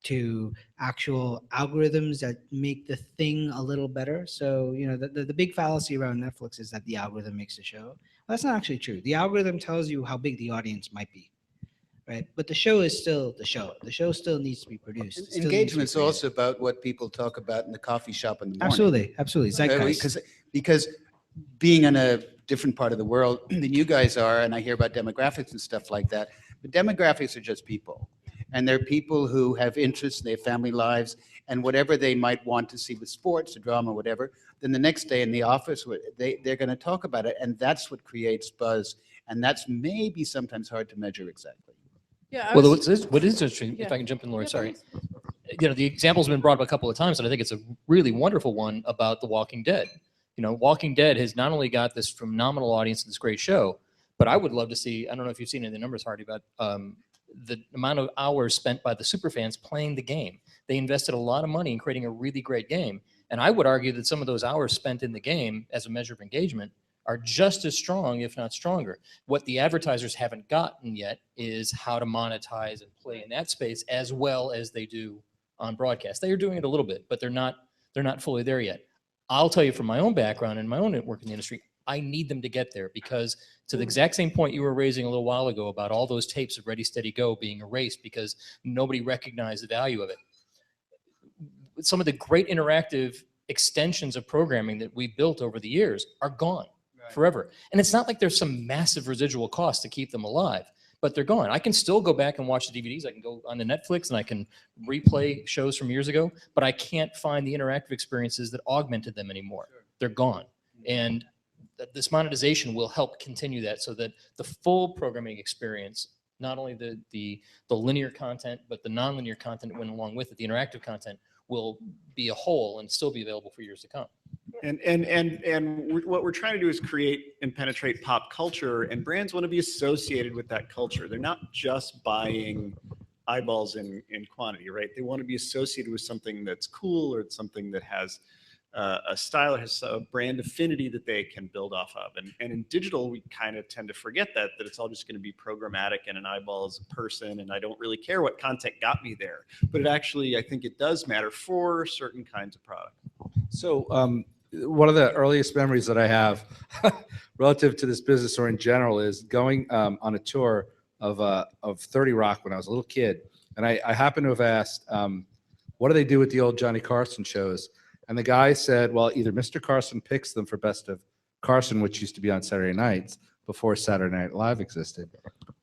to actual algorithms that make the thing a little better. So, the big fallacy around Netflix is that the algorithm makes the show. Well, that's not actually true. The algorithm tells you how big the audience might be, right? But the show is still the show. The show still needs to be produced. Engagement's also about what people talk about in the coffee shop in the morning. Absolutely. Zeitgeist. Because being in a different part of the world than you guys are, and I hear about demographics and stuff like that, but demographics are just people. And they're people who have interests, they have family lives, and whatever they might want to see with sports or drama, whatever, then the next day in the office, they're going to talk about it. And that's what creates buzz. And that's maybe sometimes hard to measure exactly. Yeah. What is interesting, if I can jump in, Lori, sorry. The example's been brought up a couple of times, and I think it's a really wonderful one about The Walking Dead. Walking Dead has not only got this phenomenal audience and this great show, but I would love to see, I don't know if you've seen any of the numbers, Hardy, but the amount of hours spent by the superfans playing the game. They invested a lot of money in creating a really great game. And I would argue that some of those hours spent in the game as a measure of engagement are just as strong, if not stronger. What the advertisers haven't gotten yet is how to monetize and play in that space as well as they do on broadcast. They are doing it a little bit, but they're not fully there yet. I'll tell you from my own background and my own work in the industry, I need them to get there, because to the exact same point you were raising a little while ago about all those tapes of Ready, Steady, Go being erased because nobody recognized the value of it. Some of the great interactive extensions of programming that we built over the years are gone forever. And it's not like there's some massive residual cost to keep them alive, but they're gone. I can still go back and watch the DVDs. I can go on the Netflix and I can replay shows from years ago, but I can't find the interactive experiences that augmented them anymore. They're gone. And this monetization will help continue that, so that the full programming experience, not only the linear content, but the nonlinear content that went along with it, the interactive content, will be a whole and still be available for years to come. And what we're trying to do is create and penetrate pop culture, and brands want to be associated with that culture. They're not just buying eyeballs in quantity, right? They want to be associated with something that's cool, or something that has a style, or has a brand affinity that they can build off of. And in digital, we kind of tend to forget that it's all just going to be programmatic, and an eyeball is a person, and I don't really care what content got me there. But it actually, I think it does matter for certain kinds of product. So one of the earliest memories that I have relative to this business or in general is going on a tour of 30 Rock when I was a little kid. And I happened to have asked, what do they do with the old Johnny Carson shows? And the guy said, well, either Mr. Carson picks them for Best of Carson, which used to be on Saturday nights before Saturday Night Live existed,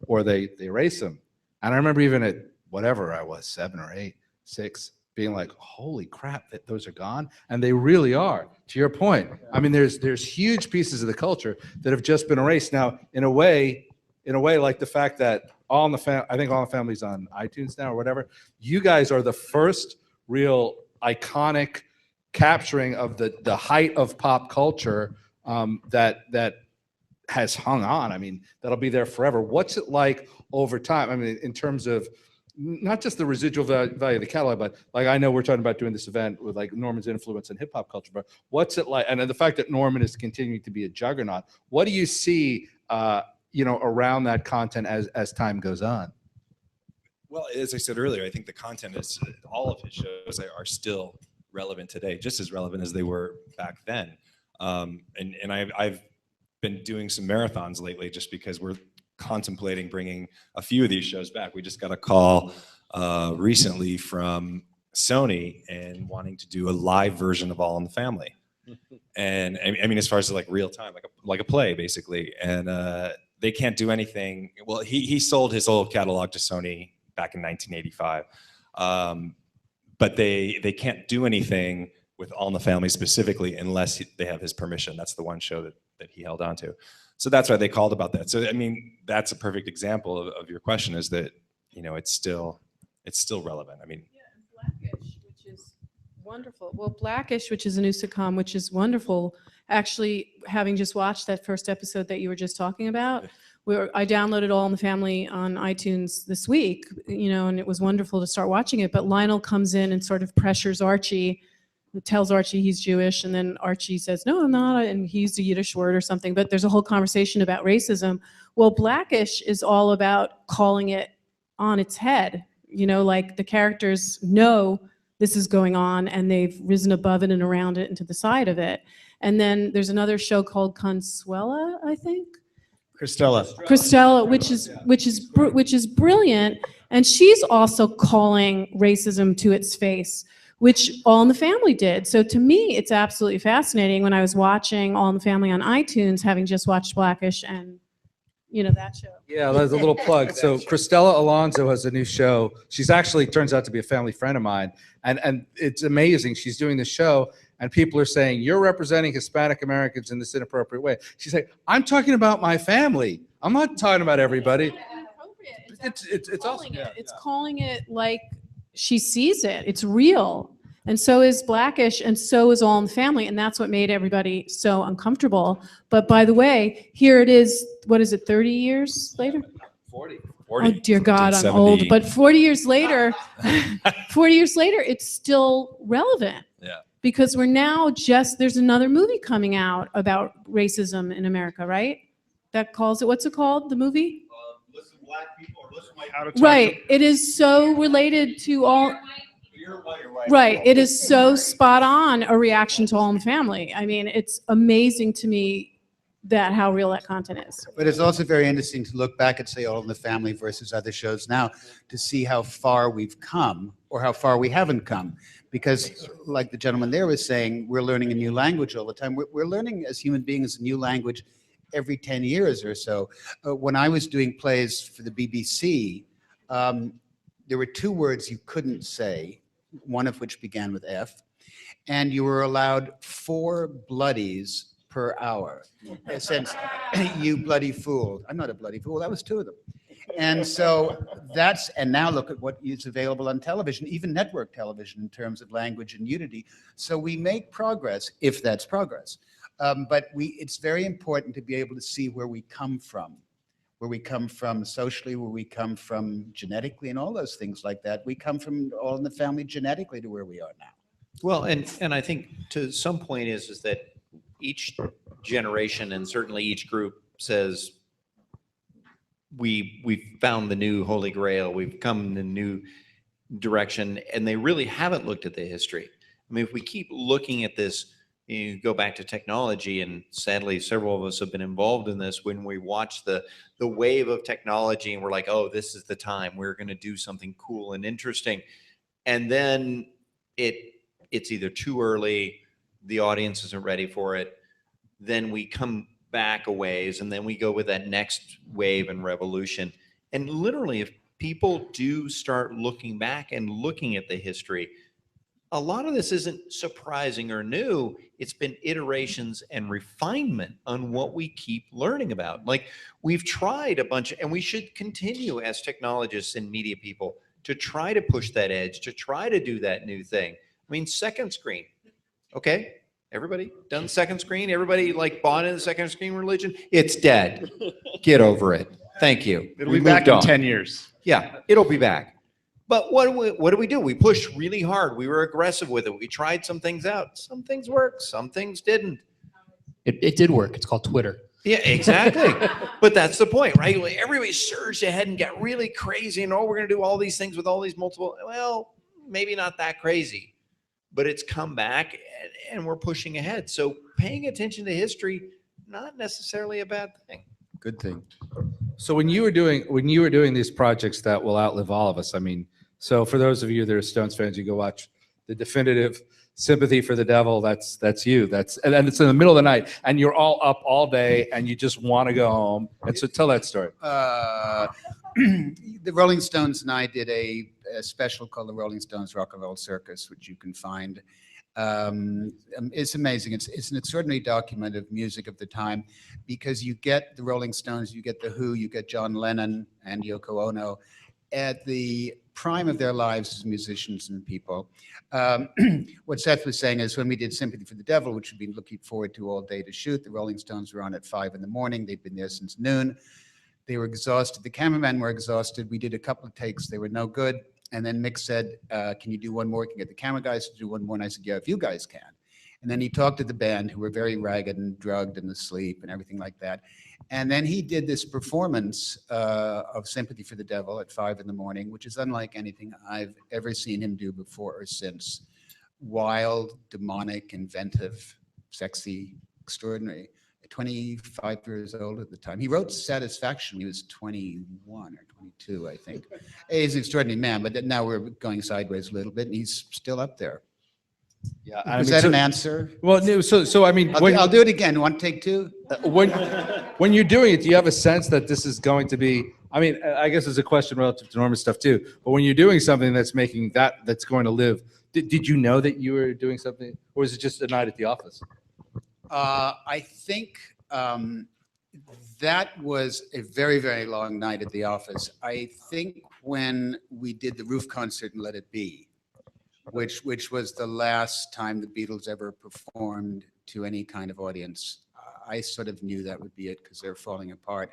or they erase them. And I remember even at whatever I was, 7 or 8, 6, being like, holy crap, that those are gone. And they really are, to your point. I mean, there's huge pieces of the culture that have just been erased. Now, in a way, like the fact that I think All in the Family's on iTunes now or whatever, you guys are the first real iconic capturing of the height of pop culture that has hung on. I mean, that'll be there forever. What's it like over time? I mean, in terms of not just the residual value of the catalog, but like I know we're talking about doing this event with like Norman's influence in hip hop culture, but what's it like? And the fact that Norman is continuing to be a juggernaut, what do you see, around that content as time goes on? Well, as I said earlier, I think the content is, all of his shows are still relevant today, just as relevant as they were back then. And I've been doing some marathons lately just because we're contemplating bringing a few of these shows back. We just got a call recently from Sony and wanting to do a live version of All in the Family. And I mean, as far as like real time, like a play basically. And they can't do anything. Well, he sold his old catalog to Sony back in 1985. But they can't do anything with All in the Family specifically unless they have his permission. That's the one show that he held on to. So that's why they called about that. So I mean, that's a perfect example of your question, is that, it's still relevant. I mean, Blackish, which is wonderful. Well, Blackish, which is a new sitcom, which is wonderful. Actually, having just watched that first episode that you were just talking about, I downloaded All in the Family on iTunes this week, and it was wonderful to start watching it. But Lionel comes in and sort of pressures Archie, tells Archie he's Jewish, and then Archie says, no, I'm not, and he used a Yiddish word or something. But there's a whole conversation about racism. Well, Blackish is all about calling it on its head. Like the characters know this is going on, and they've risen above it and around it and to the side of it. And then there's another show called Consuela, I think. Cristela, which is brilliant, and she's also calling racism to its face, which All in the Family did. So to me, it's absolutely fascinating when I was watching All in the Family on iTunes, having just watched Blackish and that show. Yeah, there's a little plug. So Cristela Alonso has a new show. She's actually turns out to be a family friend of mine, and it's amazing. She's doing the show, and people are saying, you're representing Hispanic Americans in this inappropriate way. She's like, I'm talking about my family. I'm not talking about everybody. It's awesome. It's calling it like she sees it. It's real. And so is Blackish, and so is All in the Family, and that's what made everybody so uncomfortable. But by the way, here it is, what is it, 30 years later? 40. Oh, dear God, I'm old. But 40 years later, it's still relevant. Yeah. Because we're now there's another movie coming out about racism in America, right? That calls it, what's it called, the movie? Listen, black people, or listen, how to talk Right. It is so related to all. Right. It is so spot on a reaction to All in the Family. I mean, it's amazing to me how real that content is. But it's also very interesting to look back at, say, All in the Family versus other shows now to see how far we've come or how far we haven't come. Because like the gentleman there was saying, we're learning a new language all the time. We're learning as human beings a new language every 10 years or so. When I was doing plays for the BBC, there were 2 words you couldn't say, one of which began with F, and you were allowed 4 bloodies per hour. Since you bloody fool. I'm not a bloody fool, that was 2 of them. And so and now look at what is available on television, even network television in terms of language and unity. So we make progress, if that's progress. But it's very important to be able to see where we come from socially, where we come from genetically, and all those things like that. We come from All in the Family genetically to where we are now. Well, and I think to some point is that each generation and certainly each group says, we've found the new Holy Grail, we've come in a new direction, and they really haven't looked at the history. I mean, if we keep looking at this You go back to technology, and sadly, several of us have been involved in this. When we watch the wave of technology, and we're like, "Oh, this is the time we're going to do something cool and interesting," and then it's either too early, the audience isn't ready for it. Then we come back a ways, and then we go with that next wave and revolution. And literally, if people do start looking back and looking at the history, a lot of this isn't surprising or new. It's been iterations and refinement on what we keep learning about. Like, we've tried a bunch, and we should continue as technologists and media people to try to push that edge, to try to do that new thing. I mean, second screen. Okay, everybody done second screen? Everybody like bought into the second screen religion? It's dead. Get over it. Thank you. It'll be back in 10 years. Yeah, it'll be back. But what do we do? We pushed really hard. We were aggressive with it. We tried some things out. Some things worked. Some things didn't. It did work. It's called Twitter. Yeah, exactly. But that's the point, right? Like, everybody surged ahead and got really crazy, and we're going to do all these things with all these multiple. Well, maybe not that crazy, but it's come back, and we're pushing ahead. So paying attention to history, not necessarily a bad thing. Good thing. So when you were doing these projects that will outlive all of us, I mean, so for those of you that are Stones fans, you go watch the definitive Sympathy for the Devil. That's you. And then it's in the middle of the night, and you're all up all day, and you just want to go home. And so tell that story. The Rolling Stones and I did a special called the Rolling Stones Rock and Roll Circus, which you can find. It's amazing. It's an extraordinary document of music of the time, because you get the Rolling Stones, you get the Who, you get John Lennon and Yoko Ono at the prime of their lives as musicians and people. What Seth was saying is, when we did Sympathy for the Devil, which we've been looking forward to all day to shoot, the Rolling Stones were on at 5 in the morning. They'd been there since noon. They were exhausted. The cameramen were exhausted. We did a couple of takes. They were no good. And then Mick said, can you do one more? Can you get the camera guys to do one more? And I said, yeah, if you guys can. And then he talked to the band, who were very ragged and drugged and asleep and everything like that. And then he did this performance of Sympathy for the Devil at 5 in the morning, which is unlike anything I've ever seen him do before or since. Wild, demonic, inventive, sexy, extraordinary. 25 years old at the time. He wrote Satisfaction when he was 21 or 22, I think. He's an extraordinary man, but now we're going sideways a little bit, and he's still up there. Yeah, Is that an answer? Well, no. So I mean, I'll do it again. Want to take two? When you're doing it, do you have a sense that this is going to be? I mean, I guess it's a question relative to Norman's stuff too. But when you're doing something that's making that's going to live, did you know that you were doing something, or was it just a night at the office? I think that was a very, very long night at the office. I think when we did the roof concert in Let It Be, which was the last time the Beatles ever performed to any kind of audience, I sort of knew that would be it, because they're falling apart.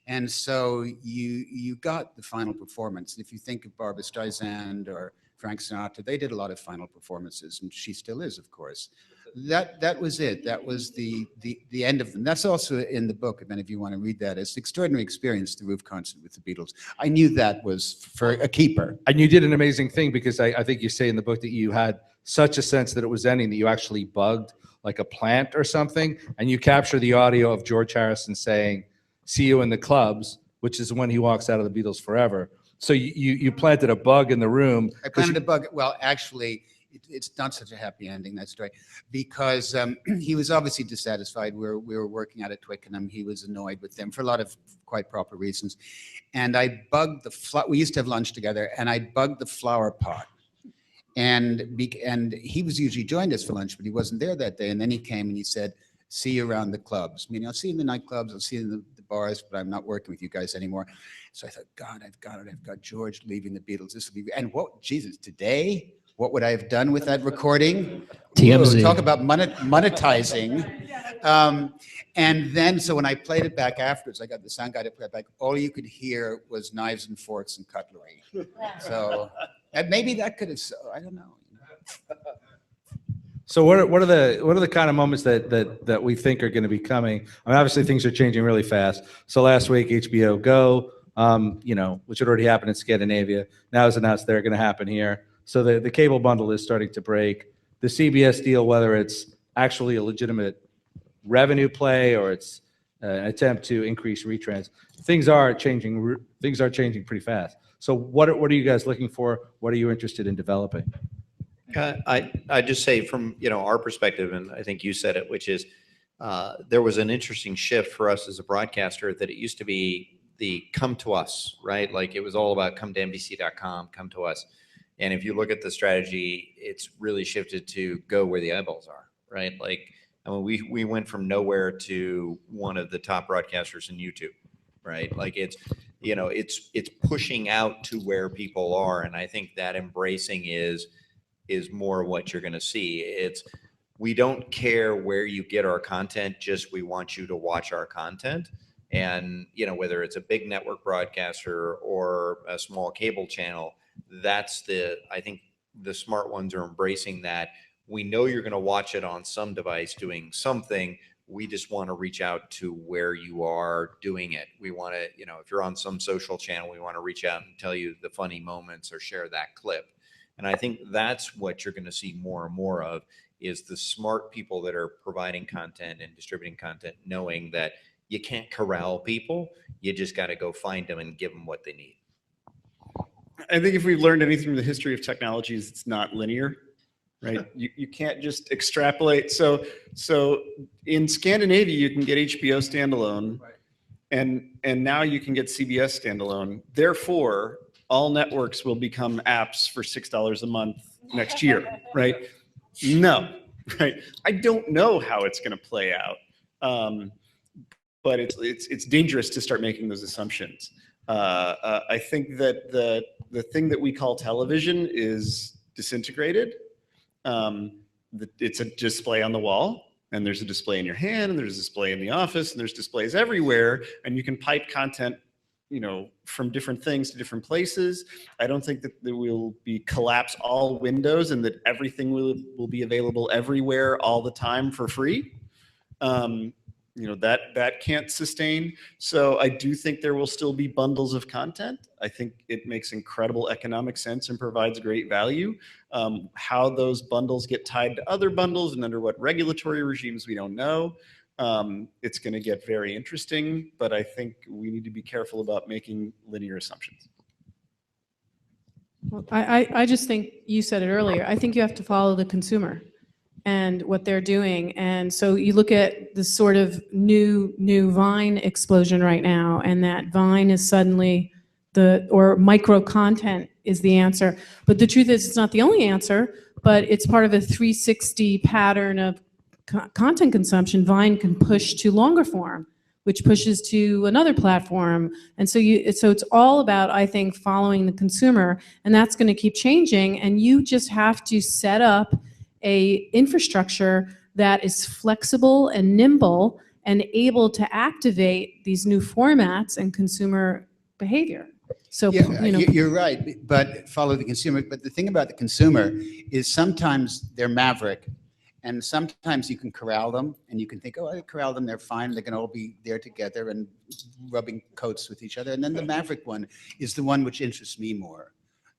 And so you got the final performance. And if you think of Barbra Streisand or Frank Sinatra, they did a lot of final performances, and she still is, of course. That was it. That was the end of them. That's also in the book, if any of you want to read that. It's an extraordinary experience, the roof concert with the Beatles. I knew that was for a keeper. And you did an amazing thing, because I think you say in the book that you had such a sense that it was ending that you actually bugged like a plant or something, and you capture the audio of George Harrison saying, "See you in the clubs," which is when he walks out of the Beatles forever. So you planted a bug in the room. I planted a bug. Well, actually, it's not such a happy ending, that story, because he was obviously dissatisfied. We were working out at Twickenham. He was annoyed with them for a lot of quite proper reasons. And I bugged we used to have lunch together, and I bugged the flower pot. And he was usually joined us for lunch, but he wasn't there that day. And then he came and he said, "See you around the clubs. Meaning, I'll see you in the nightclubs, I'll see you in the bars, but I'm not working with you guys anymore." So I thought, God, I've got it. I've got George leaving the Beatles. This will be, and what, Jesus, today, what would I have done with that recording? TMZ. Whoa, talk about monetizing. And then, so when I played it back afterwards, I got the sound guy to play it back. All you could hear was knives and forks and cutlery. So maybe that could have, I don't know. So what are the kind of moments that we think are going to be coming? I mean, obviously things are changing really fast. So last week, HBO Go, which had already happened in Scandinavia, now is announced they're going to happen here. So the cable bundle is starting to break. The CBS deal, whether it's actually a legitimate revenue play or it's an attempt to increase retrans. Things are changing. Things are changing pretty fast. So what are you guys looking for? What are you interested in developing? I just say from our perspective, and I think you said it, which is there was an interesting shift for us as a broadcaster that it used to be the come to us, right? Like it was all about come to NBC.com, come to us. And if you look at the strategy, it's really shifted to go where the eyeballs are, right? Like I mean, we went from nowhere to one of the top broadcasters in YouTube, right? Like it's pushing out to where people are, and I think that embracing is more what you're going to see. We don't care where you get our content, just we want you to watch our content. And whether it's a big network broadcaster or a small cable channel, I think the smart ones are embracing that. We know you're going to watch it on some device doing something. We just want to reach out to where you are doing it. We want to, if you're on some social channel, we want to reach out and tell you the funny moments or share that clip. And I think that's what you're going to see more and more of, is the smart people that are providing content and distributing content, knowing that you can't corral people. You just got to go find them and give them what they need. I think if we've learned anything from the history of technologies, it's not linear, right? You can't just extrapolate. So in Scandinavia, you can get HBO standalone, and now you can get CBS standalone. Therefore, all networks will become apps for $6 a month next year, right? No, right? I don't know how it's going to play out, but it's dangerous to start making those assumptions. I think that the thing that we call television is disintegrated. It's a display on the wall, and there's a display in your hand, and there's a display in the office, and there's displays everywhere, and you can pipe content from different things to different places. I don't think that there will be collapse all windows and that everything will be available everywhere all the time for free. That can't sustain. So I do think there will still be bundles of content. I think it makes incredible economic sense and provides great value. How those bundles get tied to other bundles and under what regulatory regimes, we don't know. It's going to get very interesting, but I think we need to be careful about making linear assumptions. Well, I just think you said it earlier. I think you have to follow the consumer and what they're doing. And so you look at the sort of new Vine explosion right now, and that Vine is suddenly or micro content is the answer. But the truth is, it's not the only answer, but it's part of a 360 pattern of content consumption. Vine can push to longer form, which pushes to another platform. And so it's all about, I think, following the consumer, and that's going to keep changing. And you just have to set up a infrastructure that is flexible and nimble and able to activate these new formats and consumer behavior. So, you're right, but follow the consumer. But the thing about the consumer is sometimes they're maverick, and sometimes you can corral them, and you can think, oh, I corral them, they're fine, they can all be there together and rubbing coats with each other. And then the maverick one is the one which interests me more.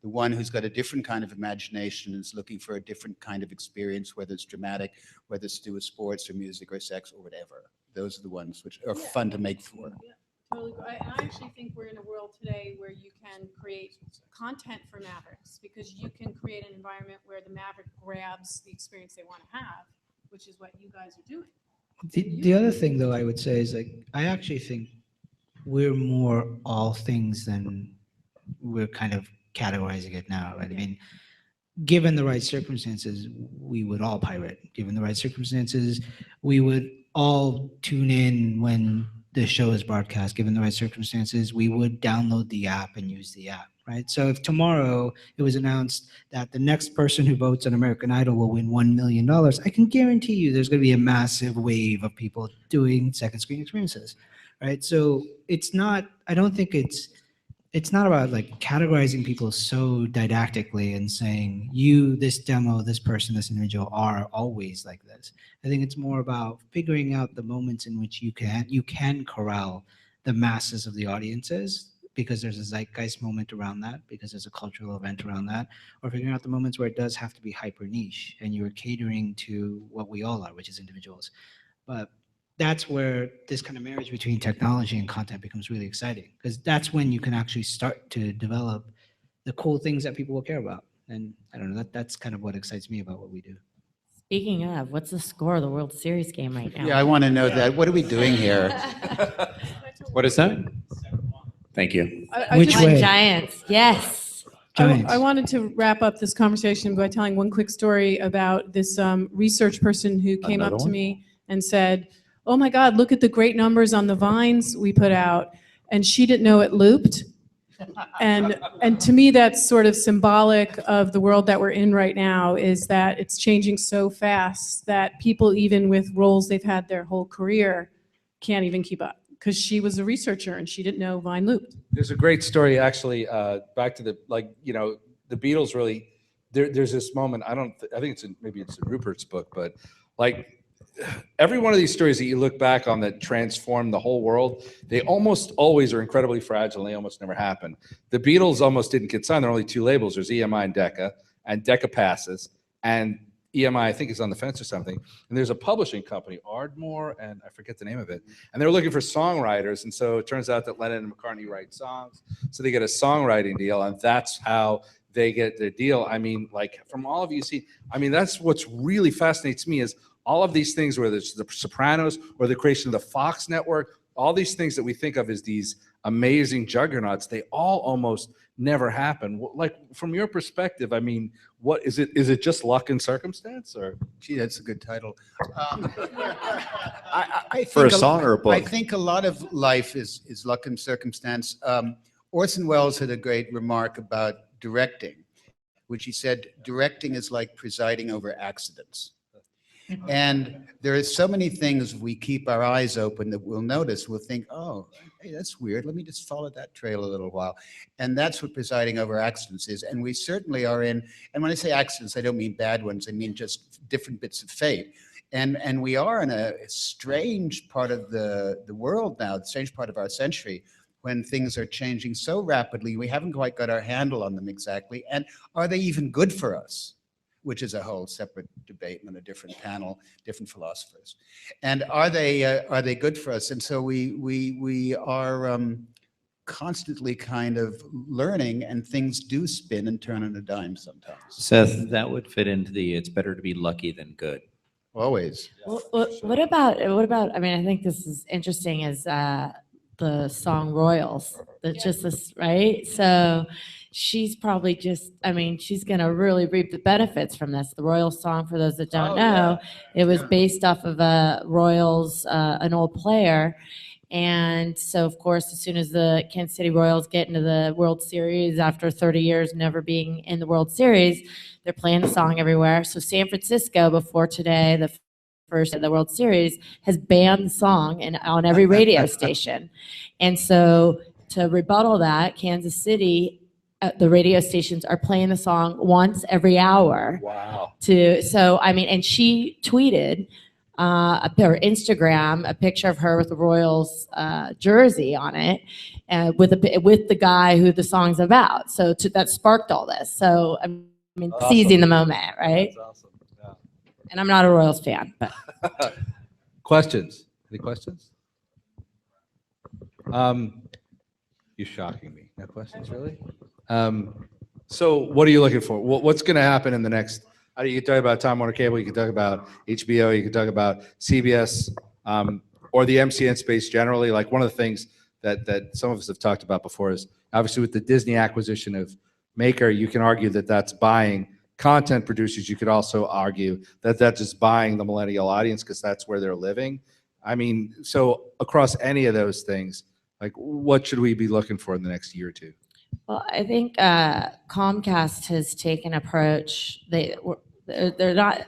The one who's got a different kind of imagination and is looking for a different kind of experience, whether it's dramatic, whether it's to do with sports or music or sex or whatever. Those are the ones which are fun to make for. Yeah, totally. I actually think we're in a world today where you can create content for mavericks, because you can create an environment where the maverick grabs the experience they want to have, which is what you guys are doing. The other thing, though, I would say is, like, I actually think we're more all things than we're kind of categorizing it now, right? I mean, given the right circumstances, we would all pirate. Given the right circumstances, we would all tune in when the show is broadcast. Given the right circumstances, we would download the app and use the app, right? So if tomorrow it was announced that the next person who votes on American Idol will win $1 million, I can guarantee you there's going to be a massive wave of people doing second screen experiences, right? So it's not, I don't think it's not about like categorizing people so didactically and saying this demo, this person, this individual are always like this. I think it's more about figuring out the moments in which you can corral the masses of the audiences, because there's a zeitgeist moment around that, because there's a cultural event around that, or figuring out the moments where it does have to be hyper niche and you're catering to what we all are, which is individuals. But that's where this kind of marriage between technology and content becomes really exciting, because that's when you can actually start to develop the cool things that people will care about. And I don't know, that's kind of what excites me about what we do. Speaking of, what's the score of the World Series game right now? Yeah, I want to know that. What are we doing here? What is that? Thank you. Which On way? Giants, yes. Giants. I wanted to wrap up this conversation by telling one quick story about this research person who came Another up to one? me and said, "Oh my God, look at the great numbers on the vines we put out." And she didn't know it looped. And to me, that's sort of symbolic of the world that we're in right now, is that it's changing so fast that people, even with roles they've had their whole career, can't even keep up. Because she was a researcher and she didn't know Vine looped. There's a great story actually, back to the, like, you know, the Beatles really, there's this moment, I think it's maybe it's in Rupert's book, but like every one of these stories that you look back on that transform the whole world, they almost always are incredibly fragile and they almost never happen. The Beatles almost didn't get signed. There are only two labels. There's EMI and Decca passes, and EMI, I think, is on the fence or something. And there's a publishing company, Ardmore, and I forget the name of it. And they're looking for songwriters. And so it turns out that Lennon and McCartney write songs. So they get a songwriting deal, and that's how they get their deal. I mean, like, from all of you see, I mean, that's what's really fascinates me is all of these things, whether it's the Sopranos or the creation of the Fox network, all these things that we think of as these amazing juggernauts, they all almost never happen. Like, from your perspective, I mean, what is it? Is it just luck and circumstance, or? Gee, that's a good title. I think For a song or a book? I think a lot of life is luck and circumstance. Orson Welles had a great remark about directing, which he said, directing is like presiding over accidents. And there are so many things we keep our eyes open that we'll notice. We'll think, oh, hey, that's weird. Let me just follow that trail a little while. And that's what presiding over accidents is. And we certainly are in, and when I say accidents, I don't mean bad ones. I mean just different bits of fate. And we are in a strange part of the world now, the strange part of our century, when things are changing so rapidly. We haven't quite got our handle on them exactly. And are they even good for us? Which is a whole separate debate on a different panel, different philosophers. And are they good for us? And so we are constantly kind of learning, and things do spin and turn on a dime sometimes. Seth, that would fit into the it's better to be lucky than good. Always. What about, I mean, I think this is interesting, is the song Royals. That's just this, right? So she's probably just, I mean, she's going to really reap the benefits from this. The Royals song, for those that don't know, it was based off of a Royals, an old player. And so, of course, as soon as the Kansas City Royals get into the World Series after 30 years never being in the World Series, they're playing the song everywhere. So San Francisco, before today, the first of the World Series, has banned the song on every radio station. And so to rebuttal that, Kansas City, the radio stations are playing the song once every hour. Wow. So, I mean, and she tweeted or Instagram a picture of her with the Royals jersey on it, with the guy who the song's about. So that sparked all this. So, I mean, Awesome. seizing the moment, right? That's awesome. Yeah. And I'm not a Royals fan, but. Questions? Any questions? You're shocking me. No questions, really? So what are you looking for? What's going to happen in the next? You can talk about Time Warner Cable. You can talk about HBO. You can talk about CBS, or the MCN space generally. Like, one of the things that some of us have talked about before is obviously with the Disney acquisition of Maker, you can argue that that's buying content producers. You could also argue that that's just buying the millennial audience because that's where they're living. I mean, so across any of those things, like, what should we be looking for in the next year or two? Well, I think Comcast has taken an approach. They're not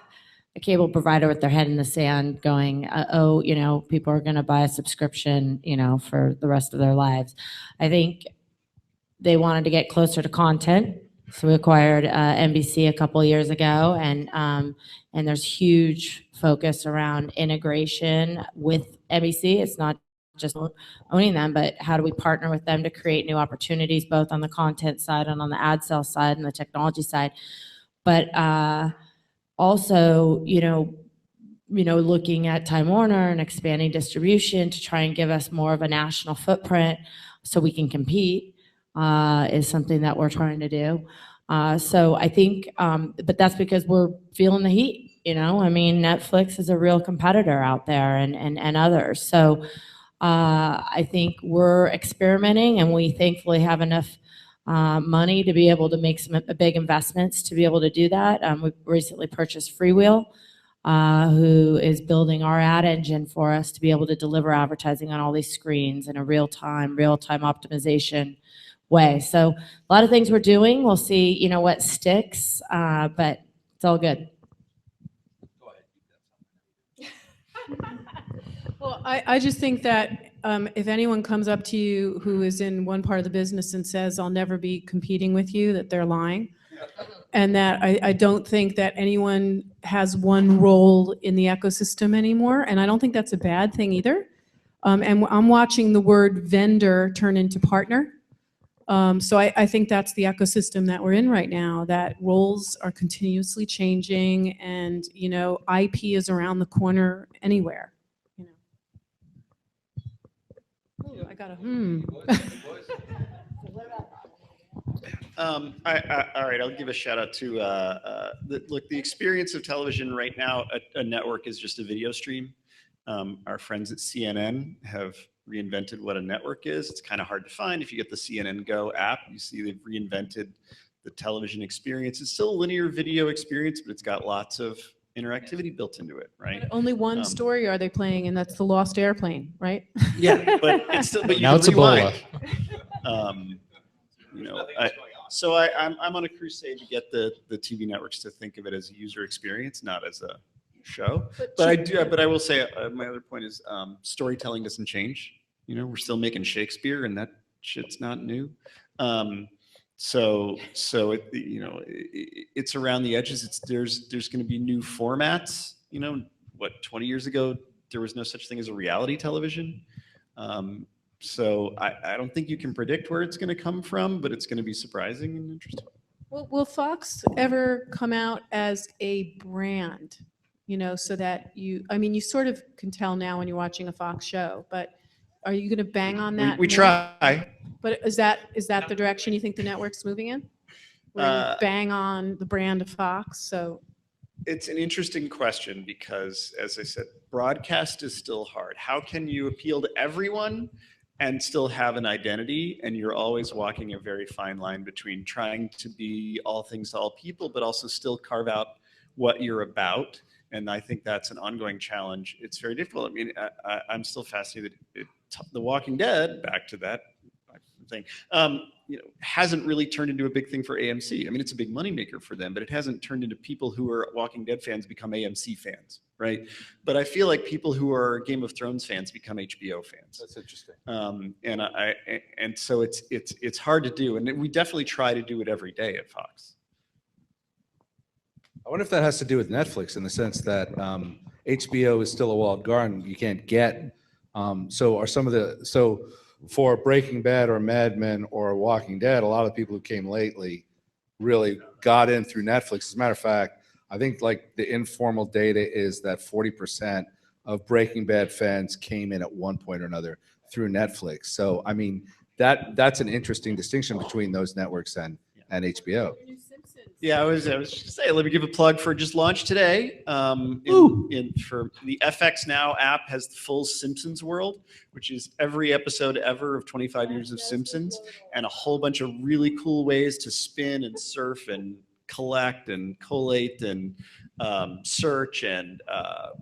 a cable provider with their head in the sand going, oh, you know, people are going to buy a subscription, you know, for the rest of their lives. I think they wanted to get closer to content. So we acquired NBC a couple of years ago, and there's huge focus around integration with NBC. It's not just owning them, but how do we partner with them to create new opportunities, both on the content side and on the ad sales side and the technology side. But also, looking at Time Warner and expanding distribution to try and give us more of a national footprint so we can compete is something that we're trying to do. So I think, but that's because we're feeling the heat. Netflix is a real competitor out there, and others. So I think we're experimenting, and we thankfully have enough money to be able to make some big investments to be able to do that. We recently purchased Freewheel, who is building our ad engine for us to be able to deliver advertising on all these screens in a real-time optimization way. So a lot of things we're doing. We'll see, what sticks, but it's all good. Well, I just think that if anyone comes up to you who is in one part of the business and says, I'll never be competing with you, that they're lying. And that I don't think that anyone has one role in the ecosystem anymore. And I don't think that's a bad thing either. And I'm watching the word vendor turn into partner. So I think that's the ecosystem that we're in right now, that roles are continuously changing, and, IP is around the corner anywhere. Ooh, I got a all right, I'll give a shout out to the experience of television right now. A network is just a video stream. Our friends at CNN have reinvented what a network is. It's kind of hard to find. If you get the CNN Go app, you see they've reinvented the television experience. It's still a linear video experience, but it's got lots of interactivity built into it, right? But only one story are they playing, and that's the Lost Airplane, right? Yeah, but it's still. But you Now can it's rewind. Ebola. So I'm on a crusade to get the TV networks to think of it as a user experience, not as a show. But I will say my other point is storytelling doesn't change. We're still making Shakespeare, and that shit's not new. So it's around the edges. There's going to be new formats. 20 years ago there was no such thing as a reality television. So I don't think you can predict where it's going to come from, but it's going to be surprising and interesting. Well, will Fox ever come out as a brand? So that you sort of can tell now when you're watching a Fox show, but are you going to bang on that? We try. But is that the direction you think the network's moving in? Where you bang on the brand of Fox? So it's an interesting question because, as I said, broadcast is still hard. How can you appeal to everyone and still have an identity? And you're always walking a very fine line between trying to be all things to all people, but also still carve out what you're about. And I think that's an ongoing challenge. It's very difficult. I'm still fascinated. The Walking Dead, back to that thing, hasn't really turned into a big thing for AMC. It's a big moneymaker for them, but it hasn't turned into people who are Walking Dead fans become AMC fans, right? But I feel like people who are Game of Thrones fans become HBO fans. That's interesting. And so it's hard to do, and we definitely try to do it every day at Fox. I wonder if that has to do with Netflix in the sense that HBO is still a walled garden. You can't get. So for Breaking Bad or Mad Men or Walking Dead, a lot of people who came lately really got in through Netflix. As a matter of fact, I think the informal data is that 40% of Breaking Bad fans came in at one point or another through Netflix. So that's an interesting distinction between those networks and HBO. Yeah, I was just saying, let me give a plug for just launched today. For the FX Now app has the full Simpsons world, which is every episode ever of 25 years of Simpsons, and a whole bunch of really cool ways to spin and surf and collect and collate and search, and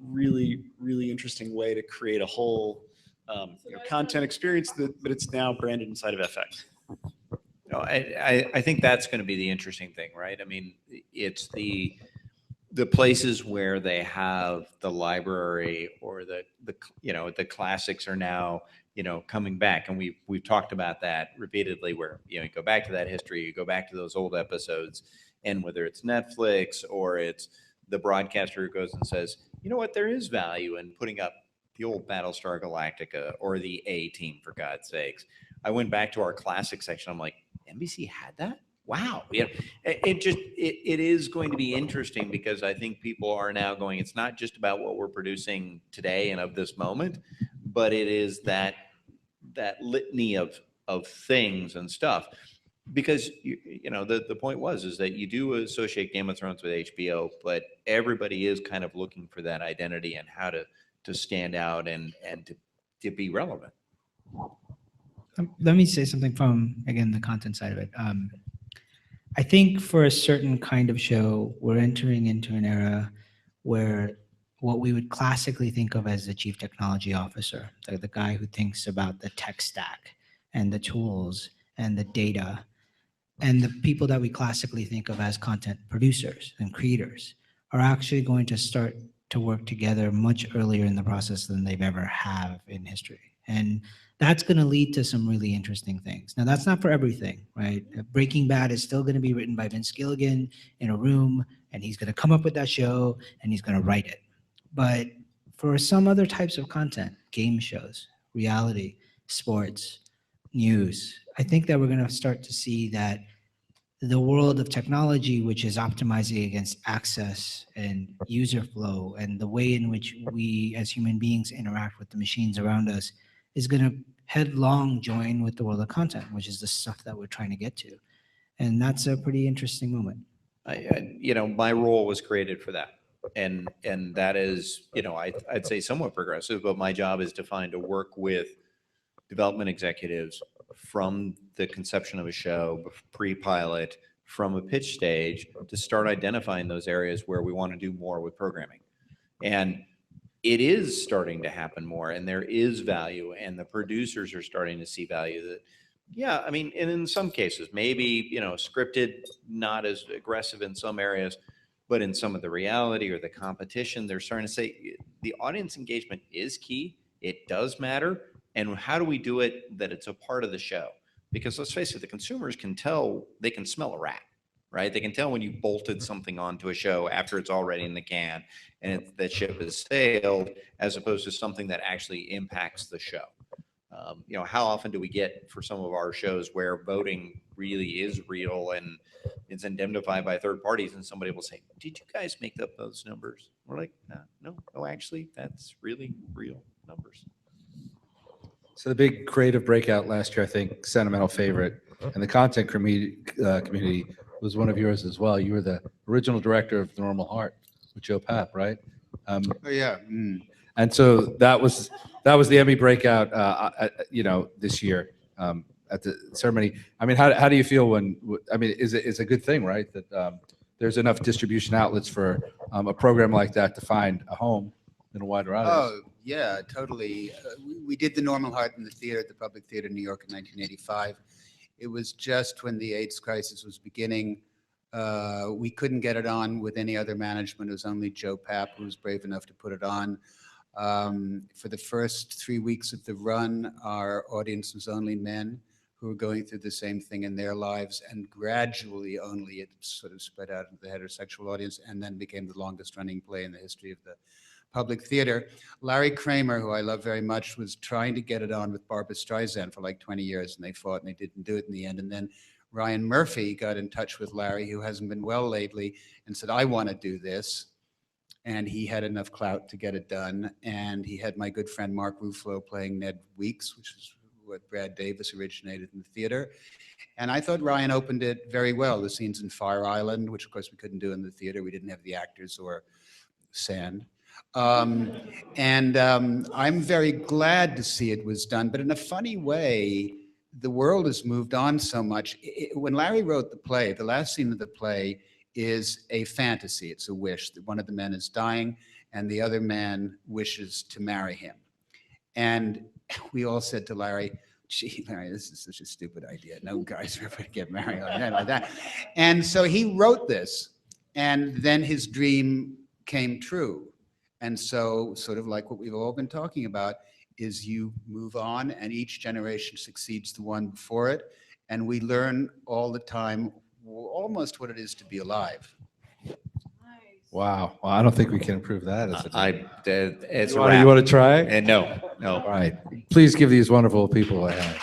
really, really interesting way to create a whole content experience, but it's now branded inside of FX. No, I think that's going to be the interesting thing, right? It's the places where they have the library or the classics are now coming back, and we've talked about that repeatedly. Where you go back to that history, you go back to those old episodes, and whether it's Netflix or it's the broadcaster who goes and says, you know what, there is value in putting up the old Battlestar Galactica or the A-Team, for God's sakes. I went back to our classic section. I'm like, NBC had that? Wow. Yeah. It is going to be interesting because I think people are now going, it's not just about what we're producing today and of this moment, but it is that litany of things and stuff. Because the point is that you do associate Game of Thrones with HBO, but everybody is kind of looking for that identity and how to stand out and to be relevant. Let me say something from, again, the content side of it. I think for a certain kind of show, we're entering into an era where what we would classically think of as the chief technology officer, the guy who thinks about the tech stack and the tools and the data, and the people that we classically think of as content producers and creators are actually going to start to work together much earlier in the process than they've ever have in history. And that's going to lead to some really interesting things. Now, that's not for everything, right? Breaking Bad is still going to be written by Vince Gilligan in a room, and he's going to come up with that show, and he's going to write it. But for some other types of content, game shows, reality, sports, news, I think that we're going to start to see that the world of technology, which is optimizing against access and user flow and the way in which we as human beings interact with the machines around us, is going to headlong join with the world of content, which is the stuff that we're trying to get to. And that's a pretty interesting moment. My role was created for that. And that is, I'd say somewhat progressive, but my job is to work with development executives from the conception of a show, pre-pilot, from a pitch stage, to start identifying those areas where we want to do more with programming. And it is starting to happen more, and there is value, and the producers are starting to see value that, yeah, I mean, and in some cases, maybe, scripted, not as aggressive in some areas, but in some of the reality or the competition, they're starting to say the audience engagement is key. It does matter. And how do we do it that it's a part of the show? Because let's face it, the consumers can tell, they can smell a rat, right? They can tell when you bolted something onto a show after it's already in the can and that ship has sailed, as opposed to something that actually impacts the show. How often do we get for some of our shows where voting really is real and it's indemnified by third parties, and somebody will say, did you guys make up those numbers? We're like, no, actually, that's really real numbers. So the big creative breakout last year, I think, sentimental favorite, and the content community was one of yours as well. You were the original director of The Normal Heart with Joe Papp, right? Oh yeah. And so that was the Emmy breakout, this year at the ceremony. I mean, how do you feel it's a good thing, right? That there's enough distribution outlets for a program like that to find a home in a wider audience. Oh, yeah, totally. We did The Normal Heart in the theater at the Public Theater in New York in 1985. It was just when the AIDS crisis was beginning. We couldn't get it on with any other management. It was only Joe Papp who was brave enough to put it on. For the first 3 weeks of the run, our audience was only men who were going through the same thing in their lives, and gradually only it sort of spread out into the heterosexual audience, and then became the longest running play in the history of the Public Theater. Larry Kramer, who I love very much, was trying to get it on with Barbra Streisand for like 20 years, and they fought and they didn't do it in the end. And then Ryan Murphy got in touch with Larry, who hasn't been well lately, and said, I want to do this. And he had enough clout to get it done. And he had my good friend Mark Ruffalo playing Ned Weeks, which is what Brad Davis originated in the theater. And I thought Ryan opened it very well. The scenes in Fire Island, which of course we couldn't do in the theater. We didn't have the actors or sand. I'm very glad to see it was done, but in a funny way, the world has moved on so much. When Larry wrote the play, the last scene of the play is a fantasy. It's a wish that one of the men is dying and the other man wishes to marry him. And we all said to Larry, gee, Larry, this is such a stupid idea. No guys are ever going to get married like that. And so he wrote this, and then his dream came true. And so sort of like what we've all been talking about is you move on and each generation succeeds the one before it. And we learn all the time almost what it is to be alive. Nice. Wow. Well, I don't think we can improve that. As It's you want to try? And no. All right. Please give these wonderful people a hand.